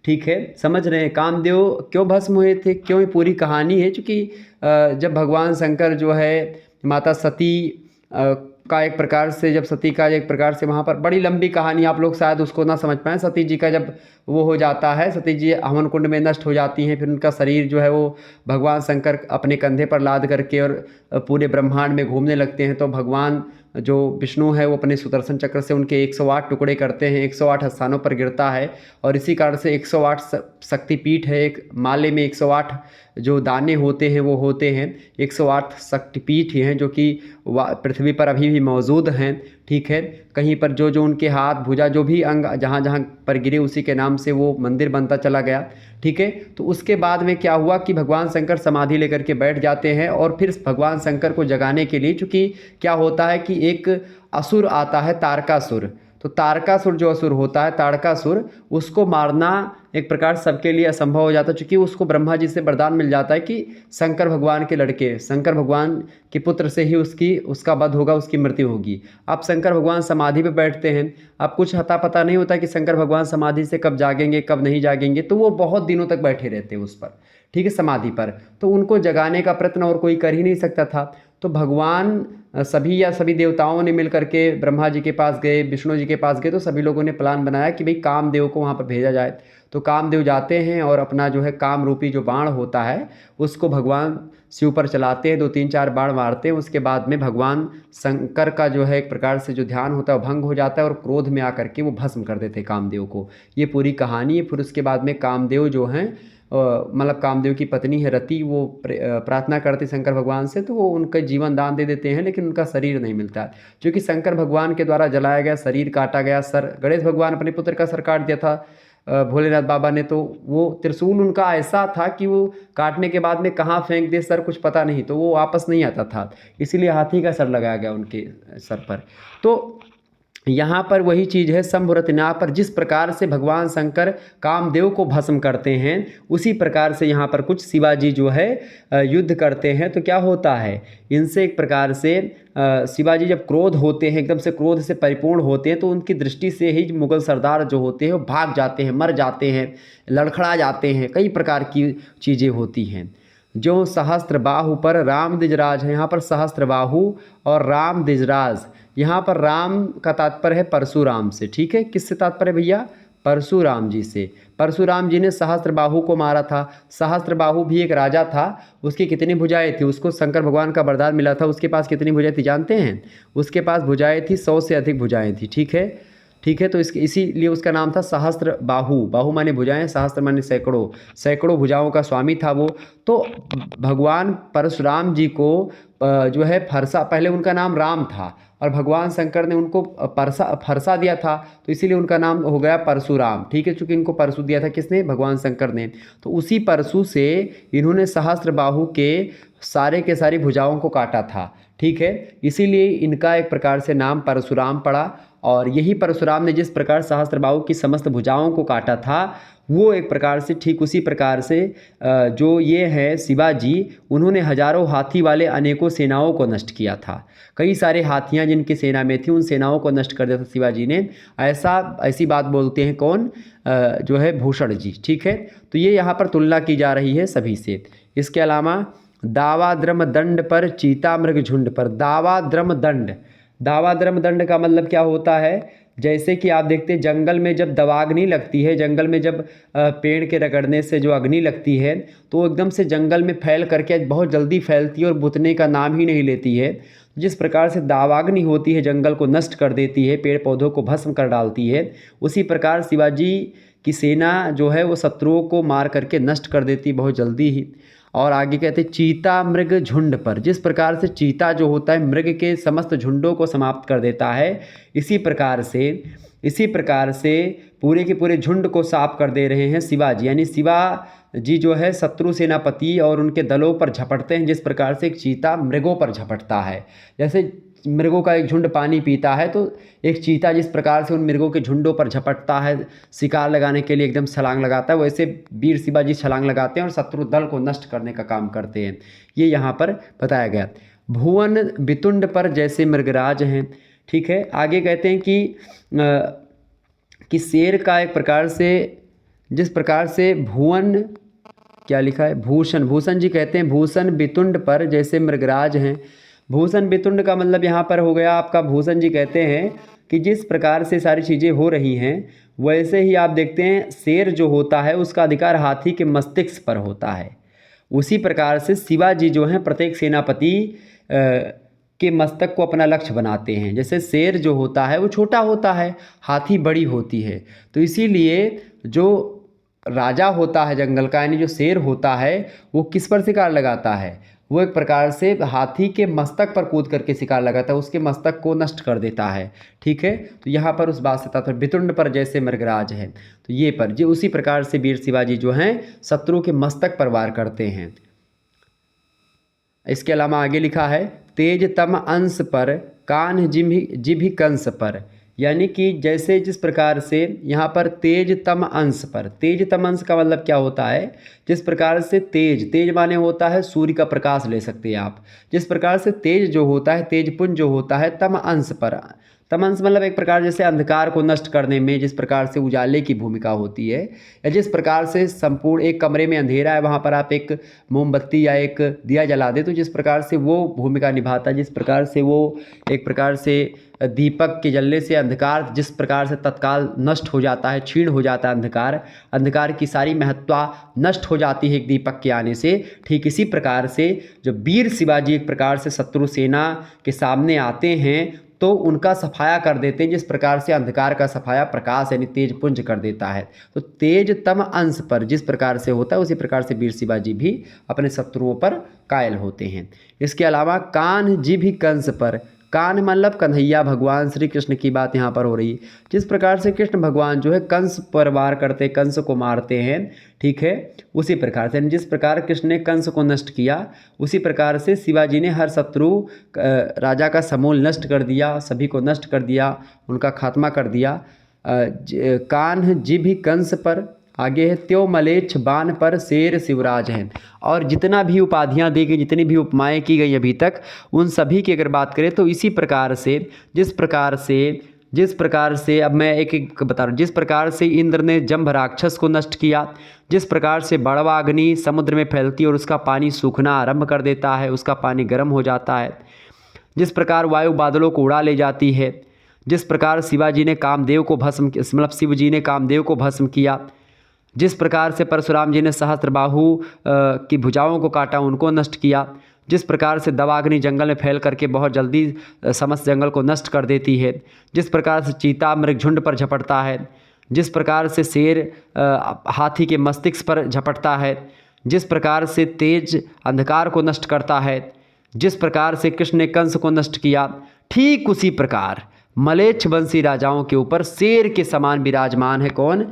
ठीक है, समझ रहे हैं कामदेव क्यों भस्म हुए थे, क्यों, ये पूरी कहानी है। चूँकि जब भगवान शंकर जो है माता सती का एक प्रकार से, जब सती का एक प्रकार से, वहाँ पर बड़ी लंबी कहानी, आप लोग शायद उसको ना समझ पाएँ। सती जी का जब वो हो जाता है, सती जी हवन कुंड में नष्ट हो जाती हैं, फिर उनका शरीर जो है वो भगवान शंकर अपने कंधे पर लाद करके और पूरे ब्रह्मांड में घूमने लगते हैं। तो भगवान जो विष्णु है वो अपने सुदर्शन चक्र से उनके 108 टुकड़े करते हैं, 108 स्थानों पर गिरता है, और इसी कारण से 108 शक्तिपीठ है। एक माले में 108 जो दाने होते हैं वो होते हैं, 108 शक्तिपीठ हैं जो कि पृथ्वी पर अभी भी मौजूद हैं, ठीक है। कहीं पर जो जो उनके हाथ भुजा जो भी अंग जहाँ जहाँ पर गिरे उसी के नाम से वो मंदिर बनता चला गया, ठीक है। तो उसके बाद में क्या हुआ कि भगवान शंकर समाधि लेकर के बैठ जाते हैं, और फिर भगवान शंकर को जगाने के लिए, चूँकि क्या होता है कि एक असुर आता है तारकासुर, तो तारकासुर जो असुर होता है, तारकासुर, उसको मारना एक प्रकार सबके लिए असंभव हो जाता है, क्योंकि उसको ब्रह्मा जी से वरदान मिल जाता है कि शंकर भगवान के लड़के, शंकर भगवान के पुत्र से ही उसका वध होगा, उसकी मृत्यु होगी। अब शंकर भगवान समाधि पे बैठते हैं, अब कुछ हता पता नहीं होता कि शंकर भगवान समाधि से कब जागेंगे कब नहीं जागेंगे, तो वो बहुत दिनों तक बैठे रहते हैं उस पर, ठीक है, समाधि पर। तो उनको जगाने का प्रयत्न और कोई कर ही नहीं सकता था। तो भगवान सभी देवताओं ने मिल करके ब्रह्मा जी के पास गए, विष्णु जी के पास गए, तो सभी लोगों ने प्लान बनाया कि भाई कामदेव को वहाँ पर भेजा जाए। तो कामदेव जाते हैं और अपना जो है काम रूपी जो बाण होता है उसको भगवान शिव पर चलाते हैं, 2-3-4 बाण मारते हैं। उसके बाद में भगवान शंकर का जो है एक प्रकार से जो ध्यान होता है वो भंग हो जाता है, और क्रोध में आकर के वो भस्म कर देते हैं कामदेव को। ये पूरी कहानी है। फिर उसके बाद में कामदेव जो हैं, मतलब कामदेव की पत्नी है रति, वो प्रार्थना करती शंकर भगवान से, तो वो उनका जीवन दान दे देते हैं, लेकिन उनका शरीर नहीं मिलता है, क्योंकि शंकर भगवान के द्वारा जलाया गया, शरीर काटा गया। सर गणेश भगवान अपने पुत्र का सर काट दिया था भोलेनाथ बाबा ने, तो वो त्रिशूल उनका ऐसा था कि वो काटने के बाद में कहाँ फेंक दे सर कुछ पता नहीं, तो वो वापस नहीं आता था, इसीलिए हाथी का सर लगाया गया उनके सर पर। तो यहाँ पर वही चीज़ है, शंभुरतिनाह पर जिस प्रकार से भगवान शंकर कामदेव को भस्म करते हैं, उसी प्रकार से यहाँ पर कुछ शिवाजी जो है युद्ध करते हैं। तो क्या होता है इनसे, एक प्रकार से शिवाजी जब क्रोध होते हैं, एकदम से क्रोध से परिपूर्ण होते हैं, तो उनकी दृष्टि से ही मुगल सरदार जो होते हैं वो भाग जाते हैं, मर जाते हैं, लड़खड़ा जाते हैं, कई प्रकार की चीज़ें होती हैं। जो सहस्त्र बाहु पर राम द्विजराज है, यहाँ पर सहस्त्र बाहु और राम द्विजराज, यहाँ पर राम का तात्पर्य है परशुराम से, ठीक है। किससे तात्पर्य भैया, परशुराम जी से। परशुराम जी ने सहस्त्र बाहु को मारा था। सहस्त्र बाहु भी एक राजा था, उसकी कितनी भुजाएं थी, उसको शंकर भगवान का वरदान मिला था, उसके पास कितनी भुजाएं थी जानते हैं, उसके पास भुजाएं थी 100 से अधिक भुजाएं थी, ठीक है, ठीक है। तो इसीलिए उसका नाम था सहस्त्र बाहु। बाहु माने भुजाएं, सहस्त्र माने सैकड़ों, सैकड़ों भुजाओं का स्वामी था वो। तो भगवान परशुराम जी को जो है फरसा, पहले उनका नाम राम था और भगवान शंकर ने उनको फरसा दिया था, तो इसीलिए उनका नाम हो गया परशुराम, ठीक है। चूँकि इनको परशु दिया था किसने, भगवान शंकर ने। तो उसी परशु से इन्होंने सहस्त्र बाहु के सारे के सारी भुजाओं को काटा था, ठीक है। इसीलिए इनका एक प्रकार से नाम परशुराम पड़ा। और यही परशुराम ने जिस प्रकार सहस्त्रबाहु की समस्त भुजाओं को काटा था, वो एक प्रकार से ठीक उसी प्रकार से जो ये है शिवाजी, उन्होंने हजारों हाथी वाले अनेकों सेनाओं को नष्ट किया था। कई सारे हाथियां जिनकी सेना में थी, उन सेनाओं को नष्ट कर दिया था शिवाजी ने। ऐसी बात बोलते हैं कौन, जो है भूषण जी, ठीक है। तो ये यहाँ पर तुलना की जा रही है सभी से। इसके अलावा दावा द्रम दंड पर चीता मृग झुंड पर, दावा द्रम दंड, दावा द्रम दंड का मतलब क्या होता है, जैसे कि आप देखते हैं जंगल में जब दवाग्नि लगती है, जंगल में जब पेड़ के रगड़ने से जो अग्नि लगती है तो वो एकदम से जंगल में फैल करके बहुत जल्दी फैलती है और बुझने का नाम ही नहीं लेती है। जिस प्रकार से दावाग्नि होती है, जंगल को नष्ट कर देती है, पेड़ पौधों को भस्म कर डालती है, उसी प्रकार शिवाजी की सेना जो है वो शत्रुओं को मार करके नष्ट कर देती है बहुत जल्दी ही। और आगे कहते हैं चीता मृग झुंड पर, जिस प्रकार से चीता जो होता है मृग के समस्त झुंडों को समाप्त कर देता है, इसी प्रकार से पूरे के पूरे झुंड को साफ कर दे रहे हैं शिवाजी। यानी शिवाजी जो है शत्रु सेनापति और उनके दलों पर झपटते हैं, जिस प्रकार से एक चीता मृगों पर झपटता है। जैसे मृगों का एक झुंड पानी पीता है तो एक चीता जिस प्रकार से उन मृगों के झुंडों पर झपटता है, शिकार लगाने के लिए एकदम छलांग लगाता है, वैसे वीर शिवाजी छलांग लगाते हैं और शत्रु दल को नष्ट करने का काम करते हैं। ये यहाँ पर बताया गया। भुवन वितुंड पर जैसे मृगराज हैं। ठीक है, आगे कहते हैं कि शेर का एक प्रकार से, जिस प्रकार से भुवन, क्या लिखा है, भूषण जी कहते हैं भूषण वितुंड पर जैसे मृगराज हैं। भूषण वितुंड का मतलब यहाँ पर हो गया आपका, भूषण जी कहते हैं कि जिस प्रकार से सारी चीज़ें हो रही हैं वैसे ही आप देखते हैं शेर जो होता है उसका अधिकार हाथी के मस्तिष्क पर होता है। उसी प्रकार से शिवाजी जो हैं प्रत्येक सेनापति के मस्तक को अपना लक्ष्य बनाते हैं। जैसे शेर जो होता है वो छोटा होता है, हाथी बड़ी होती है, तो इसीलिए जो राजा होता है जंगल का, यानी जो शेर होता है, वो किस पर शिकार लगाता है, वो एक प्रकार से हाथी के मस्तक पर कूद करके शिकार लगाता है, उसके मस्तक को नष्ट कर देता है। ठीक है, तो यहाँ पर उस बात से तात्पर्य वितुंड पर जैसे मृगराज है, तो ये पर जो उसी प्रकार से वीर शिवाजी जो हैं शत्रु के मस्तक पर वार करते हैं। इसके अलावा आगे लिखा है तेज तम अंश पर कान जिभि कंस पर, यानी कि जैसे जिस प्रकार से यहाँ पर तेज तम अंश पर, तेज तम अंश का मतलब क्या होता है, जिस प्रकार से तेज माने होता है सूर्य का प्रकाश ले सकते हैं आप। जिस प्रकार से तेज जो होता है, तेज पुंज जो होता है तम अंश पर, तम अंश मतलब एक प्रकार जैसे अंधकार को नष्ट करने में जिस प्रकार से उजाले की भूमिका होती है, या जिस प्रकार से संपूर्ण एक कमरे में अंधेरा है वहाँ पर आप एक मोमबत्ती या एक दिया जला दे तो जिस प्रकार से वो भूमिका निभाता है, जिस प्रकार से वो एक प्रकार से दीपक के जलने से अंधकार जिस प्रकार से तत्काल नष्ट हो जाता है, क्षीण हो जाता है अंधकार की सारी महत्ता नष्ट हो जाती है एक दीपक के आने से। ठीक इसी प्रकार से जो वीर शिवाजी एक प्रकार से शत्रु सेना के सामने आते हैं तो उनका सफाया कर देते हैं, जिस प्रकार से अंधकार का सफाया प्रकाश यानी तेज पुंज कर देता है। तो तेज तम अंश पर जिस प्रकार से होता है उसी प्रकार से वीर शिवाजी भी अपने शत्रुओं पर कायल होते हैं। इसके अलावा कान जिभि कंस पर, कान मतलब कन्हैया भगवान श्री कृष्ण की बात यहाँ पर हो रही है। जिस प्रकार से कृष्ण भगवान जो है कंस पर वार करते, कंस को मारते हैं, ठीक है, उसी प्रकार से जिस प्रकार कृष्ण ने कंस को नष्ट किया उसी प्रकार से शिवाजी ने हर शत्रु राजा का समूल नष्ट कर दिया, सभी को नष्ट कर दिया, उनका खात्मा कर दिया। कान जिभि कंस पर, आगे है त्यो मलेच्छ बाण पर शेर शिवराज हैं। और जितना भी उपाधियाँ दी गई, जितनी भी उपमाएँ की गई अभी तक, उन सभी की अगर बात करें तो इसी प्रकार से जिस प्रकार से अब मैं एक एक बता रहा हूँ, जिस प्रकार से इंद्र ने जंभ राक्षस को नष्ट किया, जिस प्रकार से बड़वा अग्नि समुद्र में फैलती और उसका पानी सूखना आरंभ कर देता है, उसका पानी गर्म हो जाता है, जिस प्रकार वायु बादलों को उड़ा ले जाती है, जिस प्रकार शिवाजी ने कामदेव को भस्म, मतलब शिव जी ने कामदेव को भस्म किया, जिस प्रकार से परशुराम जी ने सहस्त्रबाहु की भुजाओं को काटा, उनको नष्ट किया, जिस प्रकार से दवाग्नि जंगल में फैल करके बहुत जल्दी समस्त जंगल को नष्ट कर देती है, जिस प्रकार से चीता मृगझुंड पर झपटता है, जिस प्रकार से शेर हाथी के मस्तिष्क पर झपटता है, जिस प्रकार से तेज अंधकार को नष्ट करता है, जिस प्रकार से कृष्ण ने कंस को नष्ट किया, ठीक उसी प्रकार मलेच्छ वंशी राजाओं के ऊपर शेर के समान विराजमान है कौन,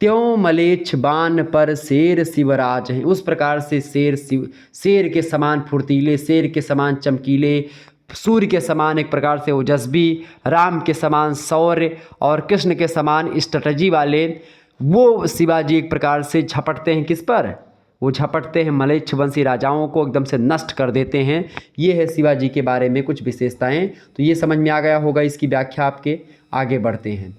त्यों मलेच्छ बाण पर शेर शिवराज हैं। उस प्रकार से शेर के समान फुर्तीले, शेर के समान चमकीले, सूर्य के समान एक प्रकार से ओजस्वी, राम के समान शौर्य और कृष्ण के समान स्ट्रेटजी वाले वो शिवाजी एक प्रकार से झपटते हैं किस पर, वो झपटते हैं मलेच्छ वंशी राजाओं को, एकदम से नष्ट कर देते हैं। ये है शिवाजी के बारे में कुछ विशेषताएं। तो ये समझ में आ गया होगा, इसकी व्याख्या आपके आगे बढ़ते हैं।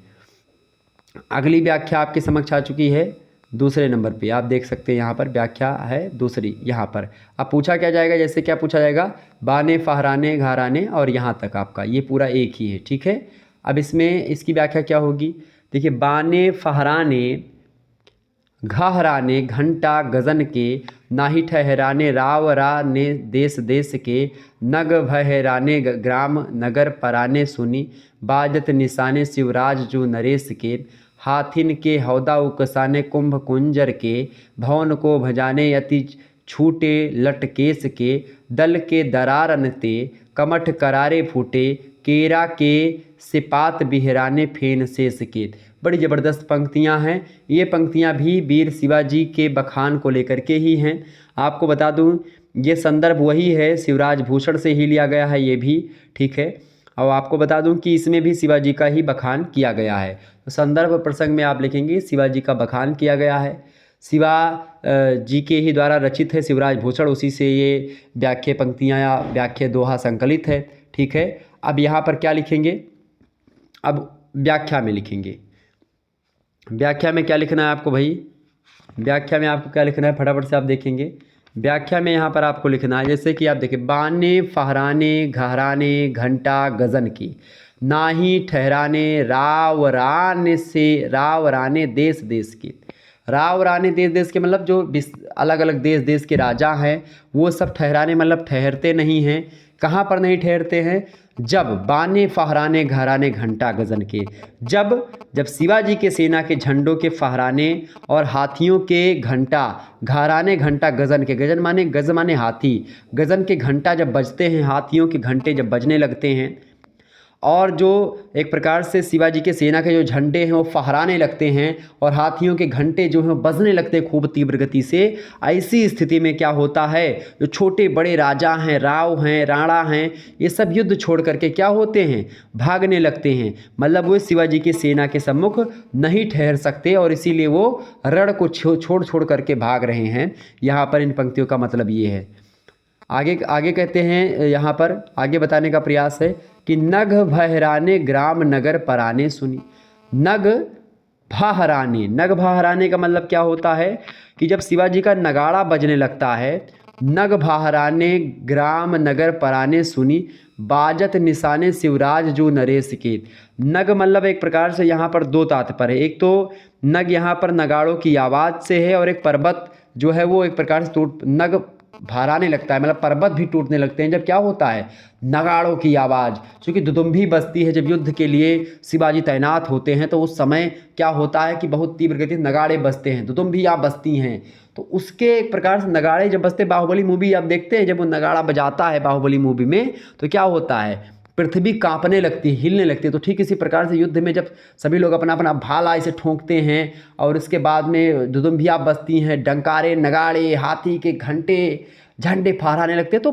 अगली व्याख्या आपके समक्ष आ चुकी है दूसरे नंबर पे, आप देख सकते हैं यहाँ पर व्याख्या है दूसरी। यहाँ पर अब पूछा क्या जाएगा, जैसे क्या पूछा जाएगा, बाने फहराने घाराने और यहाँ तक आपका ये पूरा एक ही है, ठीक है। अब इसमें इसकी व्याख्या क्या होगी, देखिए बाने फहराने घहराने घंटा गजन के, नाही ठहराने राव राने देश देश के, नग भहराने ग्राम नगर पराने सुनी, बाजत निशाने शिवराज जो नरेश के, हाथिन के हौदा उकसाने कुंभ कुंजर के, भवन को भजाने अति छूटे लटकेश के, दल के दरारन ते कमठ करारे फूटे, केरा के सिपात बिहराने फेन शेष के। बड़ी ज़बरदस्त पंक्तियां हैं। ये पंक्तियां भी वीर शिवाजी के बखान को लेकर के ही हैं। आपको बता दूं ये संदर्भ वही है, शिवराज भूषण से ही लिया गया है ये भी, ठीक है। और आपको बता दूं कि इसमें भी शिवाजी का ही बखान किया गया है। तो संदर्भ प्रसंग में आप लिखेंगे शिवाजी का बखान किया गया है, शिवा जी के ही द्वारा रचित है शिवराज भूषण, उसी से ये व्याख्या पंक्तियाँ या व्याख्या दोहा संकलित है, ठीक है। अब यहाँ पर क्या लिखेंगे, अब व्याख्या में लिखेंगे। व्याख्या में क्या लिखना है आपको भाई, व्याख्या में आपको क्या लिखना है फटाफट से आप देखेंगे। व्याख्या में यहाँ पर आपको लिखना है, जैसे कि आप देखिए, बाने फहराने घहराने घंटा गजन की, नाही ठहराने राव राने से राव राने देश देश की। राव राने देश देश के मतलब जो अलग अलग देश देश के राजा हैं वो सब ठहराने मतलब ठहरते नहीं हैं। कहाँ पर नहीं ठहरते हैं, जब बाने फहराने घहराने घंटा गजन के, जब शिवाजी के सेना के झंडों के फहराने और हाथियों के घंटा, घहराने घंटा गजन के, गजन माने गज माने हाथी, गजन के घंटा जब बजते हैं, हाथियों के घंटे जब बजने लगते हैं, और जो एक प्रकार से शिवाजी के सेना के जो झंडे हैं वो फहराने लगते हैं और हाथियों के घंटे जो हैं बजने लगते हैं खूब तीव्र गति से। ऐसी स्थिति में क्या होता है, जो छोटे बड़े राजा हैं, राव हैं, राणा हैं, ये सब युद्ध छोड़ करके क्या होते हैं, भागने लगते हैं। मतलब वो शिवाजी की सेना के सम्मुख नहीं ठहर सकते और इसीलिए वो रण को छोड़ छोड़ करके भाग रहे हैं। यहाँ पर इन पंक्तियों का मतलब ये है। आगे आगे कहते हैं, यहाँ पर आगे बताने का प्रयास है कि नग भहराने ग्राम नगर पराने सुनी। नग भहराने, नग भहराने का मतलब क्या होता है कि जब शिवाजी का नगाड़ा बजने लगता है, नग भहराने ग्राम नगर पराने सुनी, बाजत निशाने शिवराज जो नरेश के। नग मतलब एक प्रकार से यहाँ पर दो तात्पर्य है। एक तो नग यहाँ पर नगाड़ों की आवाज़ से है और एक पर्वत जो है वो एक प्रकार से नग भहराने लगता है, मतलब पर्वत भी टूटने लगते हैं जब क्या होता है, नगाड़ों की आवाज़। क्योंकि दुदुम्भी बजती है जब युद्ध के लिए शिवाजी तैनात होते हैं, तो उस समय क्या होता है कि बहुत तीव्र गति से नगाड़े बजते हैं, दुदुम्भियाँ बजती हैं। तो उसके एक प्रकार से नगाड़े जब बजते, बाहुबली मूवी आप देखते हैं, जब वो नगाड़ा बजाता है बाहुबली मूवी में तो क्या होता है, पृथ्वी कांपने लगती है, हिलने लगती है। तो ठीक इसी प्रकार से युद्ध में जब सभी लोग अपना अपना भाला इसे ठोंकते हैं और उसके बाद में दुदुम्भियाँ बजती हैं, डंकारे नगाड़े हाथी के घंटे झंडे फहराने लगते हैं, तो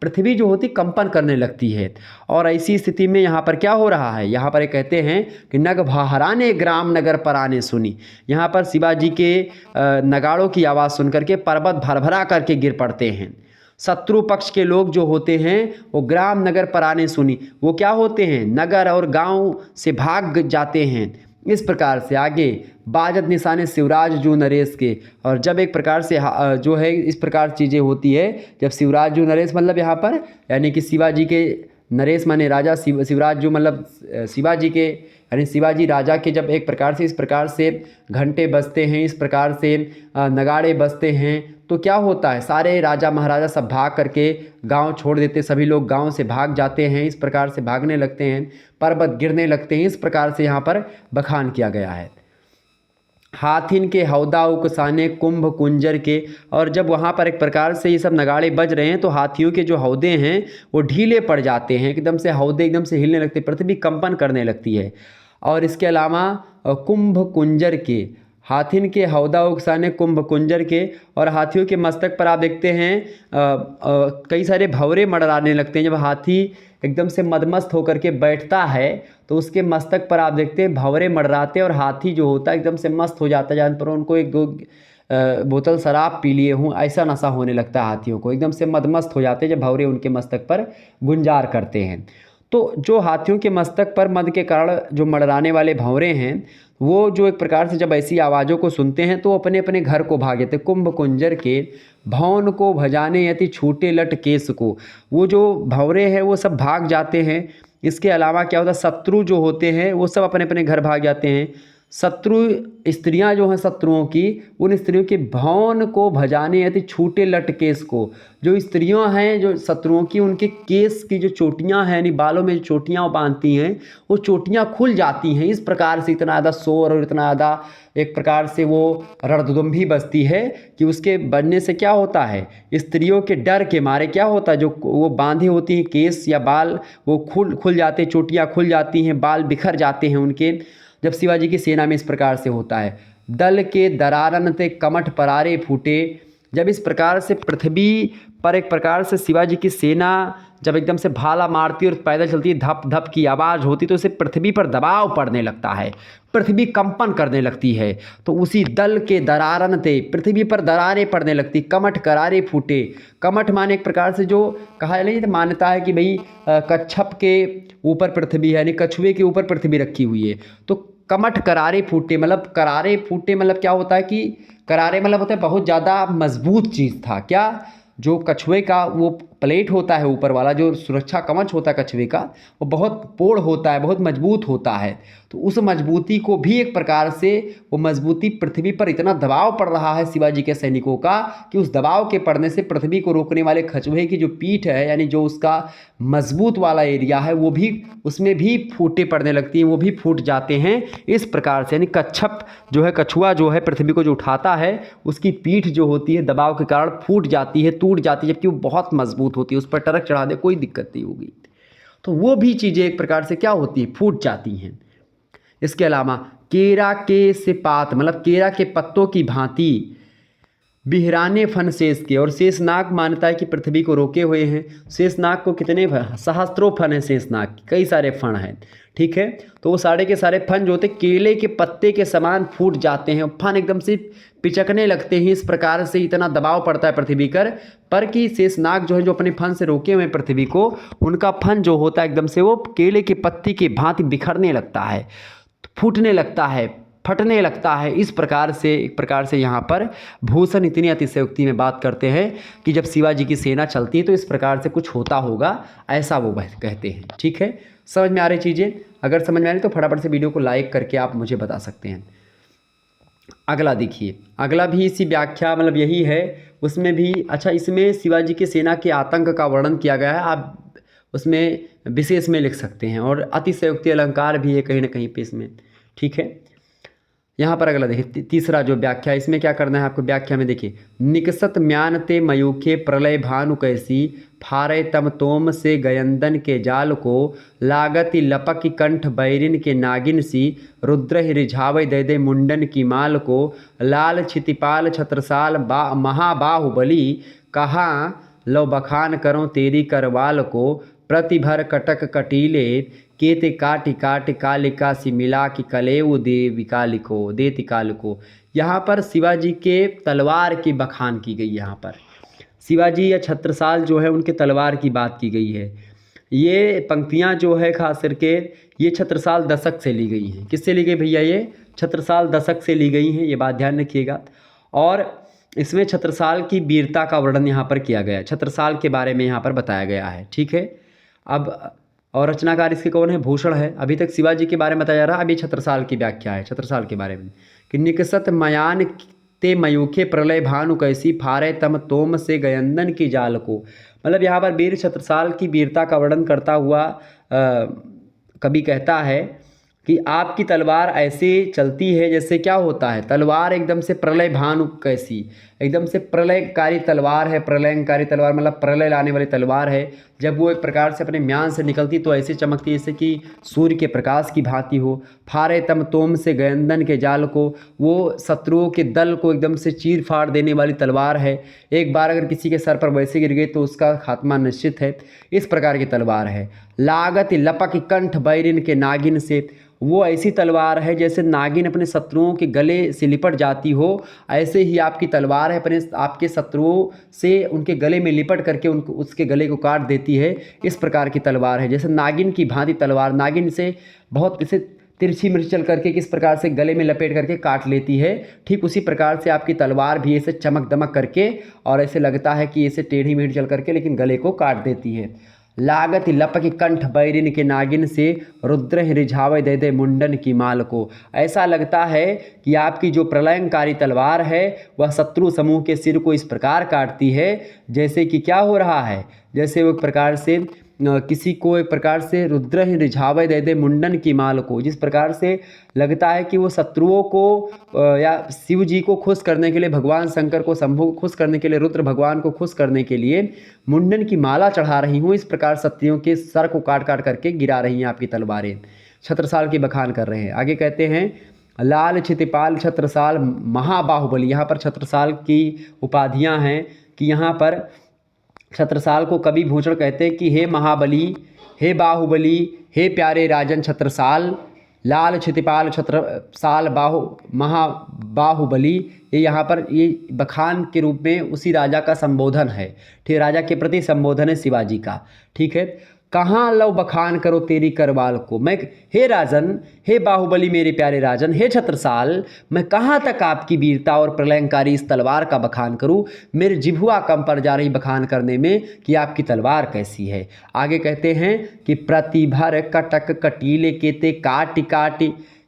पृथ्वी जो होती कंपन करने लगती है। और ऐसी स्थिति में यहाँ पर क्या हो रहा है, यहाँ पर कहते हैं कि नग भहराने ग्राम नगर पराने सुनी। यहाँ पर शिवाजी के नगाड़ों की आवाज़ सुन करके पर्वत भरभरा करके गिर पड़ते हैं। शत्रु पक्ष के लोग जो होते हैं वो ग्राम नगर पराने सुनी, वो क्या होते हैं, नगर और गांव से भाग जाते हैं। इस प्रकार से आगे बाजत निशाने शिवराज जो नरेश के, और जब एक प्रकार से जो है इस प्रकार चीज़ें होती है, जब शिवराज जो नरेश मतलब यहाँ पर यानी कि शिवाजी के, नरेश माने राजा, शिवराज जो मतलब शिवाजी के यानी शिवाजी राजा के, जब एक प्रकार से इस प्रकार से घंटे बजते हैं, इस प्रकार से नगाड़े बजते हैं, तो क्या होता है, सारे राजा महाराजा सब भाग करके गांव छोड़ देते, सभी लोग गांव से भाग जाते हैं, इस प्रकार से भागने लगते हैं, पर्वत गिरने लगते हैं। इस प्रकार से यहाँ पर बखान किया गया है। हाथिन के हौदा उकसाने कुंभ कुंजर के, और जब वहाँ पर एक प्रकार से ये सब नगाड़े बज रहे हैं तो हाथियों के जो हौदे हैं वो ढीले पड़ जाते हैं, एकदम से हौदे एकदम से हिलने लगते, पृथ्वी कंपन करने लगती है। और इसके अलावा कुंभ कुंजर के, हाथिन के हौदा उकसाने कुंभ कुंजर के, और हाथियों के मस्तक पर आप देखते हैं कई सारे भंवरे मंडराने लगते हैं। जब हाथी एकदम से मदमस्त होकर के बैठता है तो उसके मस्तक पर आप देखते हैं भंवरे मंडराते हैं, और हाथी जो होता है एकदम से मस्त हो जाता है, जहाँ पर उनको एक दो बोतल शराब पी लिए हूँ ऐसा नशा होने लगता है हाथियों को, एकदम से मदमस्त हो जाते हैं जब भंवरे उनके मस्तक पर गुंजार करते हैं। तो जो हाथियों के मस्तक पर मद के कारण जो मंडराने वाले भंवरे हैं, वो जो एक प्रकार से जब ऐसी आवाज़ों को सुनते हैं तो अपने अपने घर को भागे थे। कुंभ कुंजर के भवन को भजाने यति छूटे लट केस को, वो जो भंवरे हैं वो सब भाग जाते हैं इसके अलावा क्या होता है, शत्रु जो होते हैं वो सब अपने अपने घर भाग जाते हैं। शत्रु स्त्रियां जो हैं शत्रुओं की, उन स्त्रियों के भवन को भजाने यदि छूटे लट केस को, जो स्त्रियां हैं जो शत्रुओं की, उनके केस की जो चोटियां हैं यानी बालों में जो चोटियां वो बांधती हैं, वो चोटियां खुल जाती हैं। इस प्रकार से इतना ज़्यादा शोर और इतना ज़्यादा एक प्रकार से वो रणदुंभी बजती है कि उसके बनने से क्या होता है, स्त्रियों के डर के मारे क्या होता है, जो वो बांधे होती हैं केस या बाल वो खुल जाते हैं, चोटियाँ खुल जाती हैं, बाल बिखर जाते हैं उनके। जब शिवाजी की सेना में इस प्रकार से होता है, दल के दरारन ते कमठ परारे फूटे, जब इस प्रकार से पृथ्वी पर एक प्रकार से शिवाजी की सेना जब एकदम से भाला मारती है और पैदल चलती है, धप धप की आवाज़ होती, तो उसे पृथ्वी पर दबाव पड़ने लगता है, पृथ्वी कंपन करने लगती है। तो उसी दल के दरारन थे, पृथ्वी पर दरारें पड़ने लगती, कमठ करारे फूटे। कमठ माने एक प्रकार से जो कहा नहीं मान्यता है कि भाई कच्छप के ऊपर पृथ्वी है, यानी कछुए के ऊपर पृथ्वी रखी हुई है। तो कमठ करारे फूटे मतलब, करारे फूटे मतलब क्या होता है कि करारे मतलब होता है बहुत ज़्यादा मजबूत चीज़ था। क्या, जो कछुए का वो प्लेट होता है ऊपर वाला, जो सुरक्षा कवच होता है कछुए का, वो बहुत पोड़ होता है, बहुत मजबूत होता है। तो उस मजबूती को भी एक प्रकार से वो मजबूती, पृथ्वी पर इतना दबाव पड़ रहा है शिवाजी के सैनिकों का कि उस दबाव के पड़ने से पृथ्वी को रोकने वाले कछुए की जो पीठ है, यानी जो उसका मजबूत वाला एरिया है, वो भी उसमें भी फूटे पड़ने लगती हैं, वो भी फूट जाते हैं। इस प्रकार से यानी कच्छप जो है, कछुआ जो है पृथ्वी को जो उठाता है, उसकी पीठ जो होती है दबाव के कारण फूट जाती है, टूट जाती है, जबकि वो बहुत मजबूत होती है, उस पर ट्रक चढ़ा दे कोई दिक्कत नहीं होगी। तो वो भी चीज़ें एक प्रकार से क्या होती है, फूट जाती हैं। इसके अलावा केरा के से पात मतलब केरा के पत्तों की भांति बिहराने फन शेष के, और शेषनाग मानता है कि पृथ्वी को रोके हुए हैं। शेषनाग को कितने सहस्त्रों फन है, शेषनाग कई सारे फन हैं, ठीक है। तो वो सारे के सारे फन जो होते केले के पत्ते के समान फूट जाते हैं, फन एकदम से पिचकने लगते हैं। इस प्रकार से इतना दबाव पड़ता है पृथ्वी पर कि शेषनाग जो है, जो अपने फन से रोके हुए हैं पृथ्वी को, उनका फन जो होता है एकदम से वो केले के पत्ती की भांति बिखरने लगता है, फूटने लगता है, फटने लगता है। इस प्रकार से एक प्रकार से यहाँ पर भूषण इतनी अतिशयोक्ति में बात करते हैं कि जब शिवाजी की सेना चलती है तो इस प्रकार से कुछ होता होगा, ऐसा वो कहते हैं। ठीक है, समझ में आ रही चीज़ें? अगर समझ में आ रही तो फटाफट से वीडियो को लाइक करके आप मुझे बता सकते हैं। अगला देखिए, अगला भी इसी व्याख्या मतलब यही है, उसमें भी अच्छा, इसमें शिवाजी की सेना के आतंक का वर्णन किया गया है, आप उसमें विशेष में लिख सकते हैं, और अतिशयोक्ति अलंकार भी है कहीं ना कहीं पे इसमें। ठीक है, यहाँ पर अगला देखिए, तीसरा जो व्याख्या, इसमें क्या करना है आपको व्याख्या में देखिए, निकसत म्यान ते मयूखे प्रलय भानु कैसी, फारे तम तोम से गयंदन के जाल को, लागति लपक कंठ बैरिन के नागिन सी, रुद्र रिझावे दे दे मुंडन की माल को, लाल छितिपाल छत्रसाल महाबाहुबली, कहाँ लो बखान करो तेरी करवाल को, प्रतिभर कटक कटीले, केते काटि काटि कालिका सी मिला कि कलेऊ देती कालिको। यहाँ पर शिवाजी के तलवार की बखान की गई, यहाँ पर शिवाजी या छत्रसाल जो है उनके तलवार की बात की गई है। ये पंक्तियाँ जो है खास करके ये छत्रसाल दशक से ली गई हैं। किससे ली गई भैया? ये छत्रसाल दशक से ली गई हैं, ये बात ध्यान रखिएगा। और इसमें छत्रसाल की वीरता का वर्णन यहाँ पर किया गया है, छत्रसाल के बारे में यहाँ पर बताया गया है। ठीक है, अब और रचनाकार इसके कौन है? भूषण है। अभी तक शिवाजी के बारे में बताया जा रहा है, अभी छत्रसाल की व्याख्या है छत्रसाल के बारे में कि निकसत मयान ते मयूखे प्रलय भानु कैसी, फारे तम तोम से गयंदन की जाल को। मतलब यहाँ पर वीर छत्रसाल की वीरता का वर्णन करता हुआ कवि कहता है कि आपकी तलवार ऐसे चलती है जैसे क्या होता है, तलवार एकदम से प्रलय भानु कैसी, एकदम से प्रलयकारी तलवार है। प्रलयकारी तलवार मतलब प्रलय लाने वाली तलवार है। जब वो एक प्रकार से अपने म्यान से निकलती तो ऐसे चमकती जैसे कि सूर्य के प्रकाश की भांति हो। फारे तम तोम से गयंदन के जाल को, वो शत्रुओं के दल को एकदम से चीर फाड़ देने वाली तलवार है। एक बार अगर किसी के सर पर वैसे गिर गई तो उसका खात्मा निश्चित है। इस प्रकार की तलवार है। लागत लपक कंठ बैरिन के नागिन से, वो ऐसी तलवार है जैसे नागिन अपने शत्रुओं के गले से लिपट जाती हो, ऐसे ही आपकी तलवार है, अपने आपके शत्रुओं से उनके गले में लिपट करके उसके गले को काट देती है। इस प्रकार की तलवार है, जैसे नागिन की भांति तलवार, नागिन से बहुत इसे तिरछी मिर्च चल करके किस प्रकार से गले में लपेट करके काट लेती है, ठीक उसी प्रकार से आपकी तलवार भी ऐसे चमक दमक करके और ऐसे लगता है कि इसे टेढ़ी मेढ़ी चल करके लेकिन गले को काट देती है। लागत लपक कंठ बैरिन के नागिन से रुद्र रिझावे दे दे मुंडन की माल को। ऐसा लगता है कि आपकी जो प्रलयंकारी तलवार है वह शत्रु समूह के सिर को इस प्रकार काटती है जैसे कि क्या हो रहा है, जैसे वो एक प्रकार से किसी को एक प्रकार से रुद्र ही रिझावे दे दे मुंडन की माल को। जिस प्रकार से लगता है कि वो शत्रुओं को या शिव जी को खुश करने के लिए, भगवान शंकर को, शंभु को खुश करने के लिए, रुद्र भगवान को खुश करने के लिए मुंडन की माला चढ़ा रही हूँ। इस प्रकार शत्रुओं के सर को काट काट करके गिरा रही हैं आपकी तलवारें। छत्रसाल की बखान कर रहे हैं। आगे कहते हैं लाल क्षितिपाल छत्रसाल महाबाहुबली। यहाँ पर छत्रसाल की उपाधियाँ हैं कि यहाँ पर छत्रसाल को कवि भूषण कहते हैं कि हे महाबली, हे बाहुबली, हे प्यारे राजन छत्रसाल, लाल क्षितिपाल छत्रसाल महाबाहुबली। ये यहाँ पर ये बखान के रूप में उसी राजा का संबोधन है, ठीक, राजा के प्रति संबोधन है शिवाजी का, ठीक है। कहाँ लव बखान करो तेरी करवाल को, मैं हे राजन, हे बाहुबली मेरे प्यारे राजन, हे छत्रसाल, मैं कहाँ तक आपकी वीरता और प्रलयंकारी इस तलवार का बखान करूँ। मेरे जिभुआ कम पड़ जा रही बखान करने में कि आपकी तलवार कैसी है। आगे कहते हैं कि प्रतिभर कटक कटीले केते काट काट,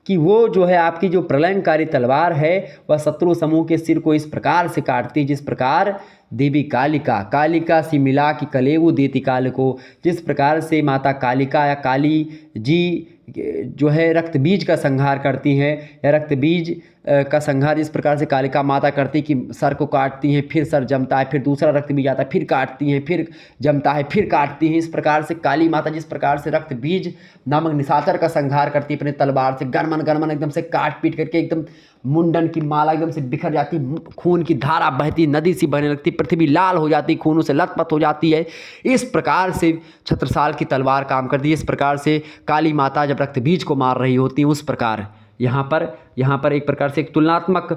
कि वो जो है आपकी जो प्रलयंकारी तलवार है वह शत्रु समूह के सिर को इस प्रकार से काटती, जिस प्रकार देवी कालिका सी मिला कि कलेऊ देती काल को। जिस प्रकार से माता कालिका या काली जी जो है रक्त बीज का संहार करती हैं, या रक्त बीज का संहार जिस प्रकार से कालिका माता करती कि सर को काटती हैं, फिर सर जमता है, फिर दूसरा रक्त बीज आता है, फिर काटती हैं, फिर जमता है, फिर काटती हैं। इस प्रकार से काली माता जिस प्रकार से रक्त बीज नामक निशाचर का संहार करती है अपने तलवार से, गनमन एकदम से काट पीट करके एकदम मुंडन की माला एकदम से बिखर जाती, खून की धारा बहती, नदी सी बहने लगती, पृथ्वी लाल हो जाती, खूनों से लथपथ हो जाती है। इस प्रकार से छत्रसाल की तलवार काम करती है। इस प्रकार से काली माता जब रक्त बीज को मार रही होती है, उस प्रकार यहाँ पर एक प्रकार से एक तुलनात्मक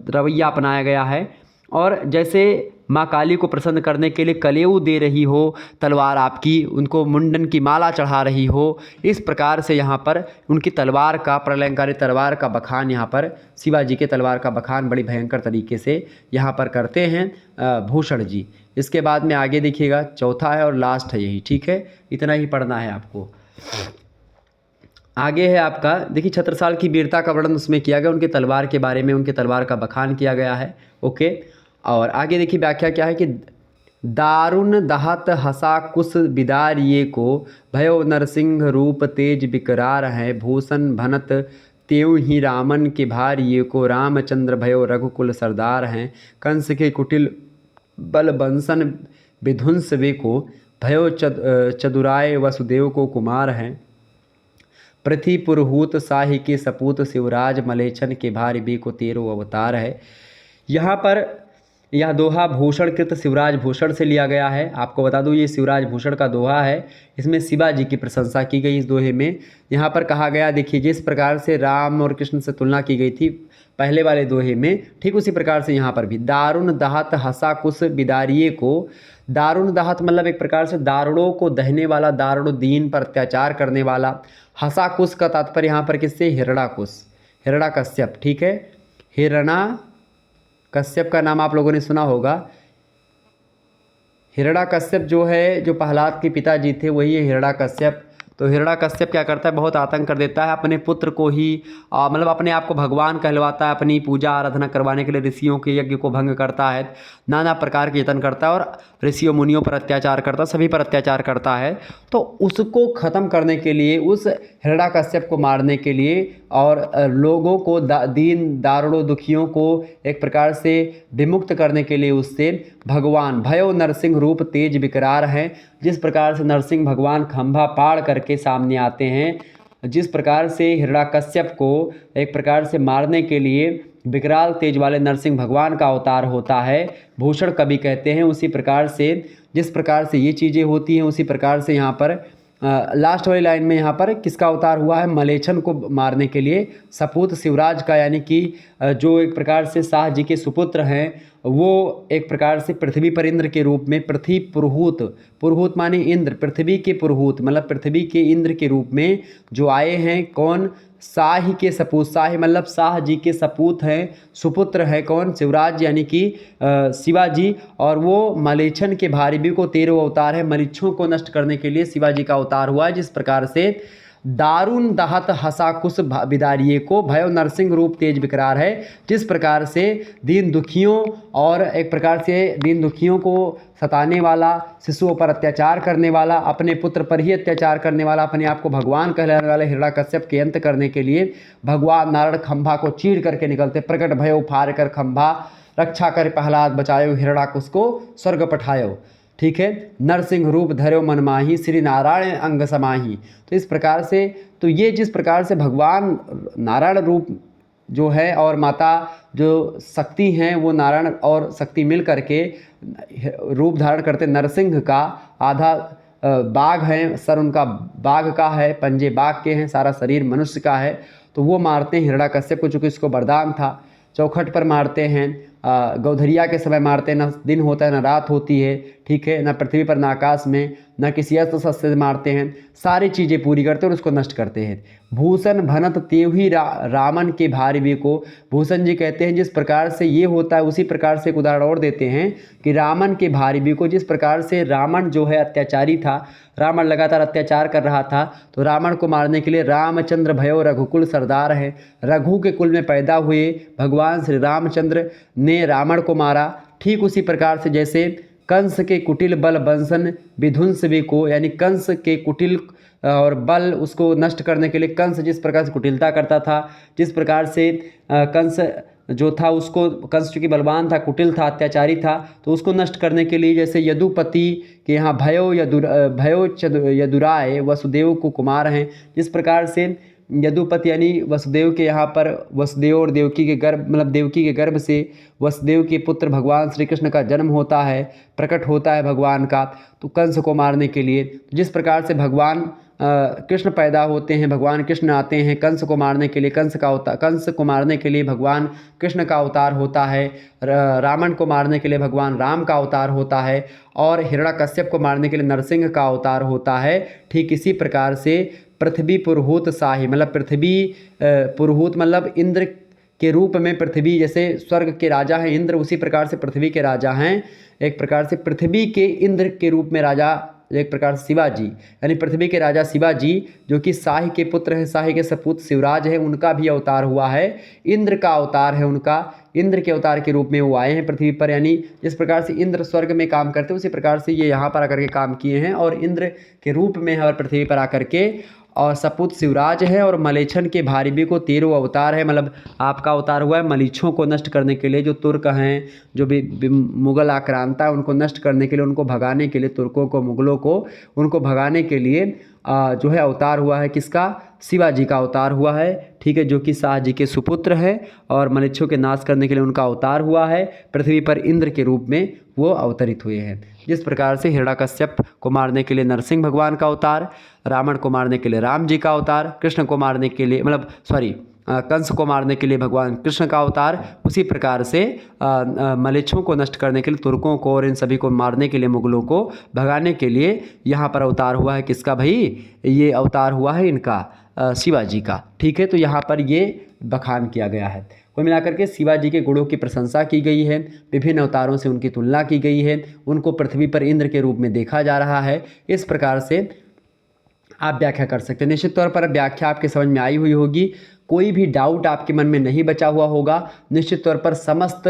रवैया अपनाया गया है। और जैसे माँ काली को प्रसन्न करने के लिए कलेऊ दे रही हो तलवार आपकी, उनको मुंडन की माला चढ़ा रही हो, इस प्रकार से यहाँ पर उनकी तलवार का, प्रलयंकारी तलवार का बखान, यहाँ पर शिवाजी के तलवार का बखान बड़ी भयंकर तरीके से यहाँ पर करते हैं भूषण जी। इसके बाद में आगे देखिएगा, चौथा है और लास्ट है यही, ठीक है, इतना ही पढ़ना है आपको। आगे है आपका, देखिए छत्रसाल की वीरता का वर्णन उसमें किया गया, उनके तलवार के बारे में, उनके तलवार का बखान किया गया है, ओके। और आगे देखिए व्याख्या क्या है कि दारुण दहत हसा कुश बिदार ये को, भयो नरसिंह रूप तेज बिकरार है, भूषण भनत तेऊ ही रामन के भार ये को, रामचंद्र भयो रघुकुल सरदार हैं, कंस के कुटिल बल बंसन विध्वंस वे को, भयो चतुराय वसुदेव को कुमार हैं, पृथ्वी पुरहूत साहि के सपूत शिवराज, मलेच्छन के भारी बे को तेरो अवतार है। यहाँ पर यह दोहा भूषण कृत शिवराज भूषण से लिया गया है। आपको बता दूँ ये शिवराज भूषण का दोहा है, इसमें शिवाजी की प्रशंसा की गई इस दोहे में। यहाँ पर कहा गया, देखिए जिस प्रकार से राम और कृष्ण से तुलना की गई थी पहले वाले दोहे में, ठीक उसी प्रकार से यहाँ पर भी दारुण दहत हसा कुश बिदारिये को। दारुण दहत मतलब एक प्रकार से दारुणों को दहने वाला, दारुण दीन पर अत्याचार करने वाला। हसा कुश का तात्पर्य यहाँ पर किससे, हिरणाकुश, हिरणाकश्यप, ठीक है। हिरणाकश्यप का नाम आप लोगों ने सुना होगा। हिरणाकश्यप जो है, जो प्रहलाद के पिताजी थे, वही है हिरणाकश्यप। तो हिरणाकश्यप क्या करता है, बहुत आतंक कर देता है अपने पुत्र को ही, मतलब अपने आप को भगवान कहलवाता है, अपनी पूजा आराधना करवाने के लिए ऋषियों के यज्ञ को भंग करता है, नाना प्रकार के यत्न करता है और ऋषियों मुनियों पर अत्याचार करता है, सभी पर अत्याचार करता है। तो उसको ख़त्म करने के लिए, उस हिरणाकश्यप को मारने के लिए और लोगों को दीन दारुणों दुखियों को एक प्रकार से विमुक्त करने के लिए उससे भगवान भयो नरसिंह रूप तेज विकरार हैं। जिस प्रकार से नरसिंह भगवान खंभा पाड़ करके सामने आते हैं, जिस प्रकार से हिरणाकश्यप को एक प्रकार से मारने के लिए विकराल तेज वाले नरसिंह भगवान का अवतार होता है, भूषण कवि कहते हैं, उसी प्रकार से जिस प्रकार से ये चीज़ें होती हैं, उसी प्रकार से यहाँ पर लास्ट वाली लाइन में यहाँ पर किसका अवतार हुआ है, मलेच्छन को मारने के लिए सपूत शिवराज का, यानी कि जो एक प्रकार से शाह जी के सुपुत्र हैं वो एक प्रकार से पृथ्वी पर इंद्र के रूप में पृथ्वी पुरोहित, पुरोहित माने इंद्र, पृथ्वी के पुरोहित मतलब पृथ्वी के इंद्र के रूप में जो आए हैं। कौन? शाही के सपूत, शाही मतलब शाह जी के सपूत हैं, सुपुत्र है कौन? शिवराज यानी कि शिवाजी। और वो मलेच्छन के भारी को 13 अवतार है, मलेच्छों को नष्ट करने के लिए शिवाजी का अवतार हुआ है। जिस प्रकार से दारुण दहत हसा कुश बिदारिये को भयो नरसिंह रूप तेज विकरार है। जिस प्रकार से दीन दुखियों और एक प्रकार से दीन दुखियों को सताने वाला, शिशुओं पर अत्याचार करने वाला, अपने पुत्र पर ही अत्याचार करने वाला, अपने आप को भगवान कहलाने वाले हिरण्यकश्यप के अंत करने के लिए भगवान नारायण खंभा को चीर करके निकलते। प्रकट भयो फार कर खंभा, रक्षा कर प्रहलाद बचायो, हिरण्याकुश को स्वर्ग पठायो। ठीक है, नरसिंह रूप धर्यो मन माही, श्री नारायण अंग समाही। तो इस प्रकार से तो ये जिस प्रकार से भगवान नारायण रूप जो है और माता जो शक्ति हैं वो नारायण और शक्ति मिल करके रूप धारण करते। नरसिंह का आधा बाघ है, सर उनका बाघ का है, पंजे बाघ के हैं, सारा शरीर मनुष्य का है। तो वो मारते हैं हिरण्याकश्यप को, चूँकि इसको वरदान था। चौखट पर मारते हैं, गौधरिया के समय मारते हैं, न दिन होता है न रात होती है। ठीक है, न पृथ्वी पर न आकाश में, न किसी अस्त्र शस्त्र से मारते हैं, सारी चीज़ें पूरी करते हैं और उसको नष्ट करते हैं। भूषण भनत तेवही रामन के भारी को, भूषण जी कहते हैं जिस प्रकार से ये होता है उसी प्रकार से एक उदाहरण और देते हैं कि रामन के भारी को, जिस प्रकार से रावण जो है अत्याचारी था, रावण लगातार अत्याचार कर रहा था, तो रावण को मारने के लिए रामचंद्र भयो रघुकुल सरदार है, रघु के कुल में पैदा हुए भगवान श्री रामचंद्र ने रावण को मारा। ठीक उसी प्रकार से जैसे कंस के कुटिल बल बंसन विध्वंस वे को, यानी कंस के कुटिल और बल उसको नष्ट करने के लिए कंस जिस प्रकार से कुटिलता करता था, जिस प्रकार से कंस जो था उसको, कंस चूँकि बलवान था, कुटिल था, अत्याचारी था, तो उसको नष्ट करने के लिए जैसे यदुपति के यहाँ भयो यदुराय वसुदेव को कुमार हैं, जिस प्रकार से यदुपति यानी वसुदेव के यहाँ पर वसुदेव और देवकी के गर्भ मतलब देवकी के गर्भ से वसुदेव के पुत्र भगवान श्री कृष्ण का जन्म होता है, प्रकट होता है भगवान का, तो कंस को मारने के लिए। जिस प्रकार से भगवान कृष्ण पैदा होते हैं, भगवान कृष्ण आते हैं कंस को मारने के लिए, कंस को मारने के लिए भगवान कृष्ण का अवतार होता है, रावण को मारने के लिए भगवान राम का अवतार होता है, और हिरण्याकश्यप को मारने के लिए नरसिंह का अवतार होता है। ठीक इसी प्रकार से पृथ्वी पुरोहित शाही मतलब पृथ्वी पुरोहित मतलब इंद्र के रूप में पृथ्वी, जैसे स्वर्ग के राजा हैं इंद्र, उसी प्रकार से पृथ्वी के राजा हैं। एक प्रकार से पृथ्वी के इंद्र के रूप में राजा एक प्रकार से शिवाजी, यानी पृथ्वी के राजा शिवाजी जो कि शाही के पुत्र हैं, शाही के सपूत शिवराज हैं, उनका भी अवतार हुआ है, इंद्र का अवतार है उनका, इंद्र के अवतार के रूप में वो आए हैं पृथ्वी पर। यानी जिस प्रकार से इंद्र स्वर्ग में काम करते हैं उसी प्रकार से ये यहाँ पर आकर के काम किए हैं और इंद्र के रूप में हमारे पृथ्वी पर आकर के, और सपूत शिवराज है। और मलेच्छन के भारी को 13 अवतार है, मतलब आपका अवतार हुआ है मलीछों को नष्ट करने के लिए, जो तुर्क हैं, जो भी मुग़ल आक्रांता है उनको नष्ट करने के लिए, उनको भगाने के लिए, तुर्कों को, मुग़लों को उनको भगाने के लिए जो है अवतार हुआ है किसका? शिवाजी का अवतार हुआ है। ठीक है, जो कि शाह जी के सुपुत्र है और मलेच्छों के नाश करने के लिए उनका अवतार हुआ है, पृथ्वी पर इंद्र के रूप में वो अवतरित हुए हैं। जिस प्रकार से हिरण्याकश्यप को मारने के लिए नरसिंह भगवान का अवतार, रावण को मारने के लिए राम जी का अवतार, कृष्ण को मारने के लिए कंस को मारने के लिए भगवान कृष्ण का अवतार, उसी प्रकार से मलेच्छों को नष्ट करने के लिए, तुर्कों को और इन सभी को मारने के लिए, मुग़लों को भगाने के लिए यहाँ पर अवतार हुआ है किसका भाई? ये अवतार हुआ है इनका शिवाजी का। ठीक है, तो यहाँ पर ये बखान किया गया है। कुल मिलाकर के शिवाजी के गुणों की प्रशंसा की गई है, विभिन्न अवतारों से उनकी तुलना की गई है, उनको पृथ्वी पर इंद्र के रूप में देखा जा रहा है। इस प्रकार से आप व्याख्या कर सकते हैं। निश्चित तौर पर व्याख्या आपके समझ में आई हुई होगी, कोई भी डाउट आपके मन में नहीं बचा हुआ होगा। निश्चित तौर पर समस्त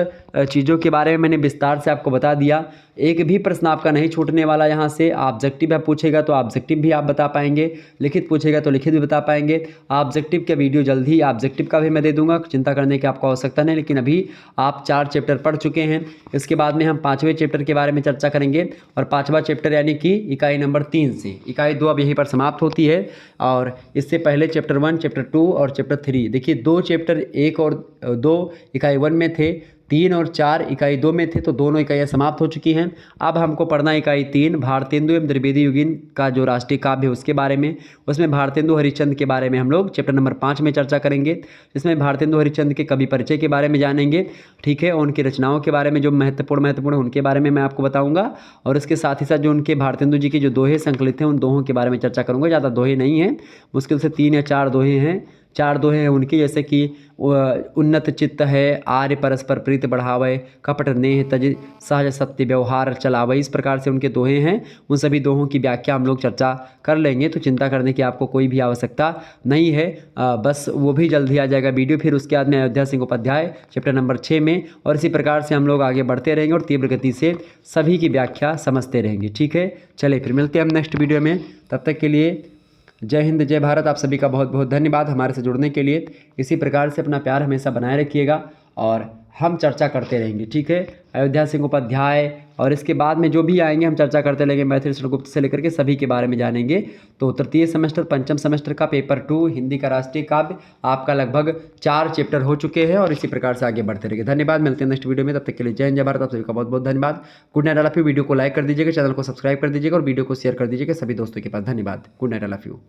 चीज़ों के बारे में मैंने विस्तार से आपको बता दिया। एक भी प्रश्न आपका नहीं छूटने वाला यहाँ से। ऑब्जेक्टिव आप पूछेगा तो ऑब्जेक्टिव भी आप बता पाएंगे, लिखित पूछेगा तो लिखित भी बता पाएंगे। ऑब्जेक्टिव का वीडियो जल्द ही ऑब्जेक्टिव का भी मैं दे दूंगा, चिंता करने की आपको आवश्यकता नहीं। लेकिन अभी आप 4 चैप्टर पढ़ चुके हैं, इसके बाद में हम 5वें चैप्टर के बारे में चर्चा करेंगे। और 5वां चैप्टर यानी कि इकाई नंबर 3 से इकाई 2 अब यहीं पर समाप्त होती है। और इससे पहले चैप्टर 1, चैप्टर 2 और चैप्टर 3, देखिए 2 चैप्टर 1 और 2 इकाई 1 में थे, 3 और 4 इकाई 2 में थे, तो दोनों इकाइयाँ समाप्त हो चुकी हैं। अब हमको पढ़ना इकाई 3 भारतेंदु एवं द्विवेदी युगीन का जो राष्ट्रीय काव्य है उसके बारे में। उसमें भारतेंदु हरिश्चंद्र के बारे में हम लोग चैप्टर नंबर 5 में चर्चा करेंगे। इसमें भारतेंदु हरिश्चंद्र के कवि परिचय के बारे में जानेंगे, ठीक है, उनकी रचनाओं के बारे में जो महत्वपूर्ण है उनके बारे में मैं आपको बताऊंगा। और इसके साथ ही साथ जो उनके भारतेंदु जी के जो दोहे संकलित हैं उन दोहों के बारे में चर्चा करूंगा। ज़्यादा दोहे नहीं हैं, मुश्किल से 3 या 4 दोहे हैं। 4 दोहे हैं उनकी, जैसे कि उन्नत चित्त है आर्य परस्पर प्रीत बढ़ावे, कपट नेह तज सहज सत्य व्यवहार चलावे। इस प्रकार से उनके दोहे हैं। उन सभी दोहों की व्याख्या हम लोग चर्चा कर लेंगे, तो चिंता करने की आपको कोई भी आवश्यकता नहीं है। बस वो भी जल्द ही आ जाएगा वीडियो। फिर उसके बाद में अयोध्या सिंह उपाध्याय चैप्टर नंबर 6 में, और इसी प्रकार से हम लोग आगे बढ़ते रहेंगे और तीव्र गति से सभी की व्याख्या समझते रहेंगे, ठीक है। चलिए फिर मिलते हैं हम नेक्स्ट वीडियो में। तब तक के लिए जय हिंद, जय भारत। आप सभी का बहुत बहुत धन्यवाद हमारे से जुड़ने के लिए। इसी प्रकार से अपना प्यार हमेशा बनाए रखिएगा और हम चर्चा करते रहेंगे, ठीक है। अयोध्या सिंह उपाध्याय और इसके बाद में जो भी आएंगे हम चर्चा करते रहेंगे। मैथिली गुप्त से लेकर के सभी के बारे में जानेंगे। तो तृतीय सेमेस्टर पंचम सेमेस्टर का पेपर 2 हिंदी का राष्ट्रीय काव्य आपका लगभग 4 चैप्टर हो चुके हैं और इसी प्रकार से आगे बढ़ते रहेंगे। धन्यवाद, मिलते हैं नेक्स्ट वीडियो में। तब तक के लिए जय हिंद, जय भारत। आप सभी का बहुत बहुत धन्यवाद। Good night, I love you. Video को लाइक कर दीजिएगा, चैनल को सब्सक्राइब कर दीजिएगा और वीडियो को शेयर कर दीजिएगा सभी दोस्तों के पास। धन्यवाद, good night, I love you.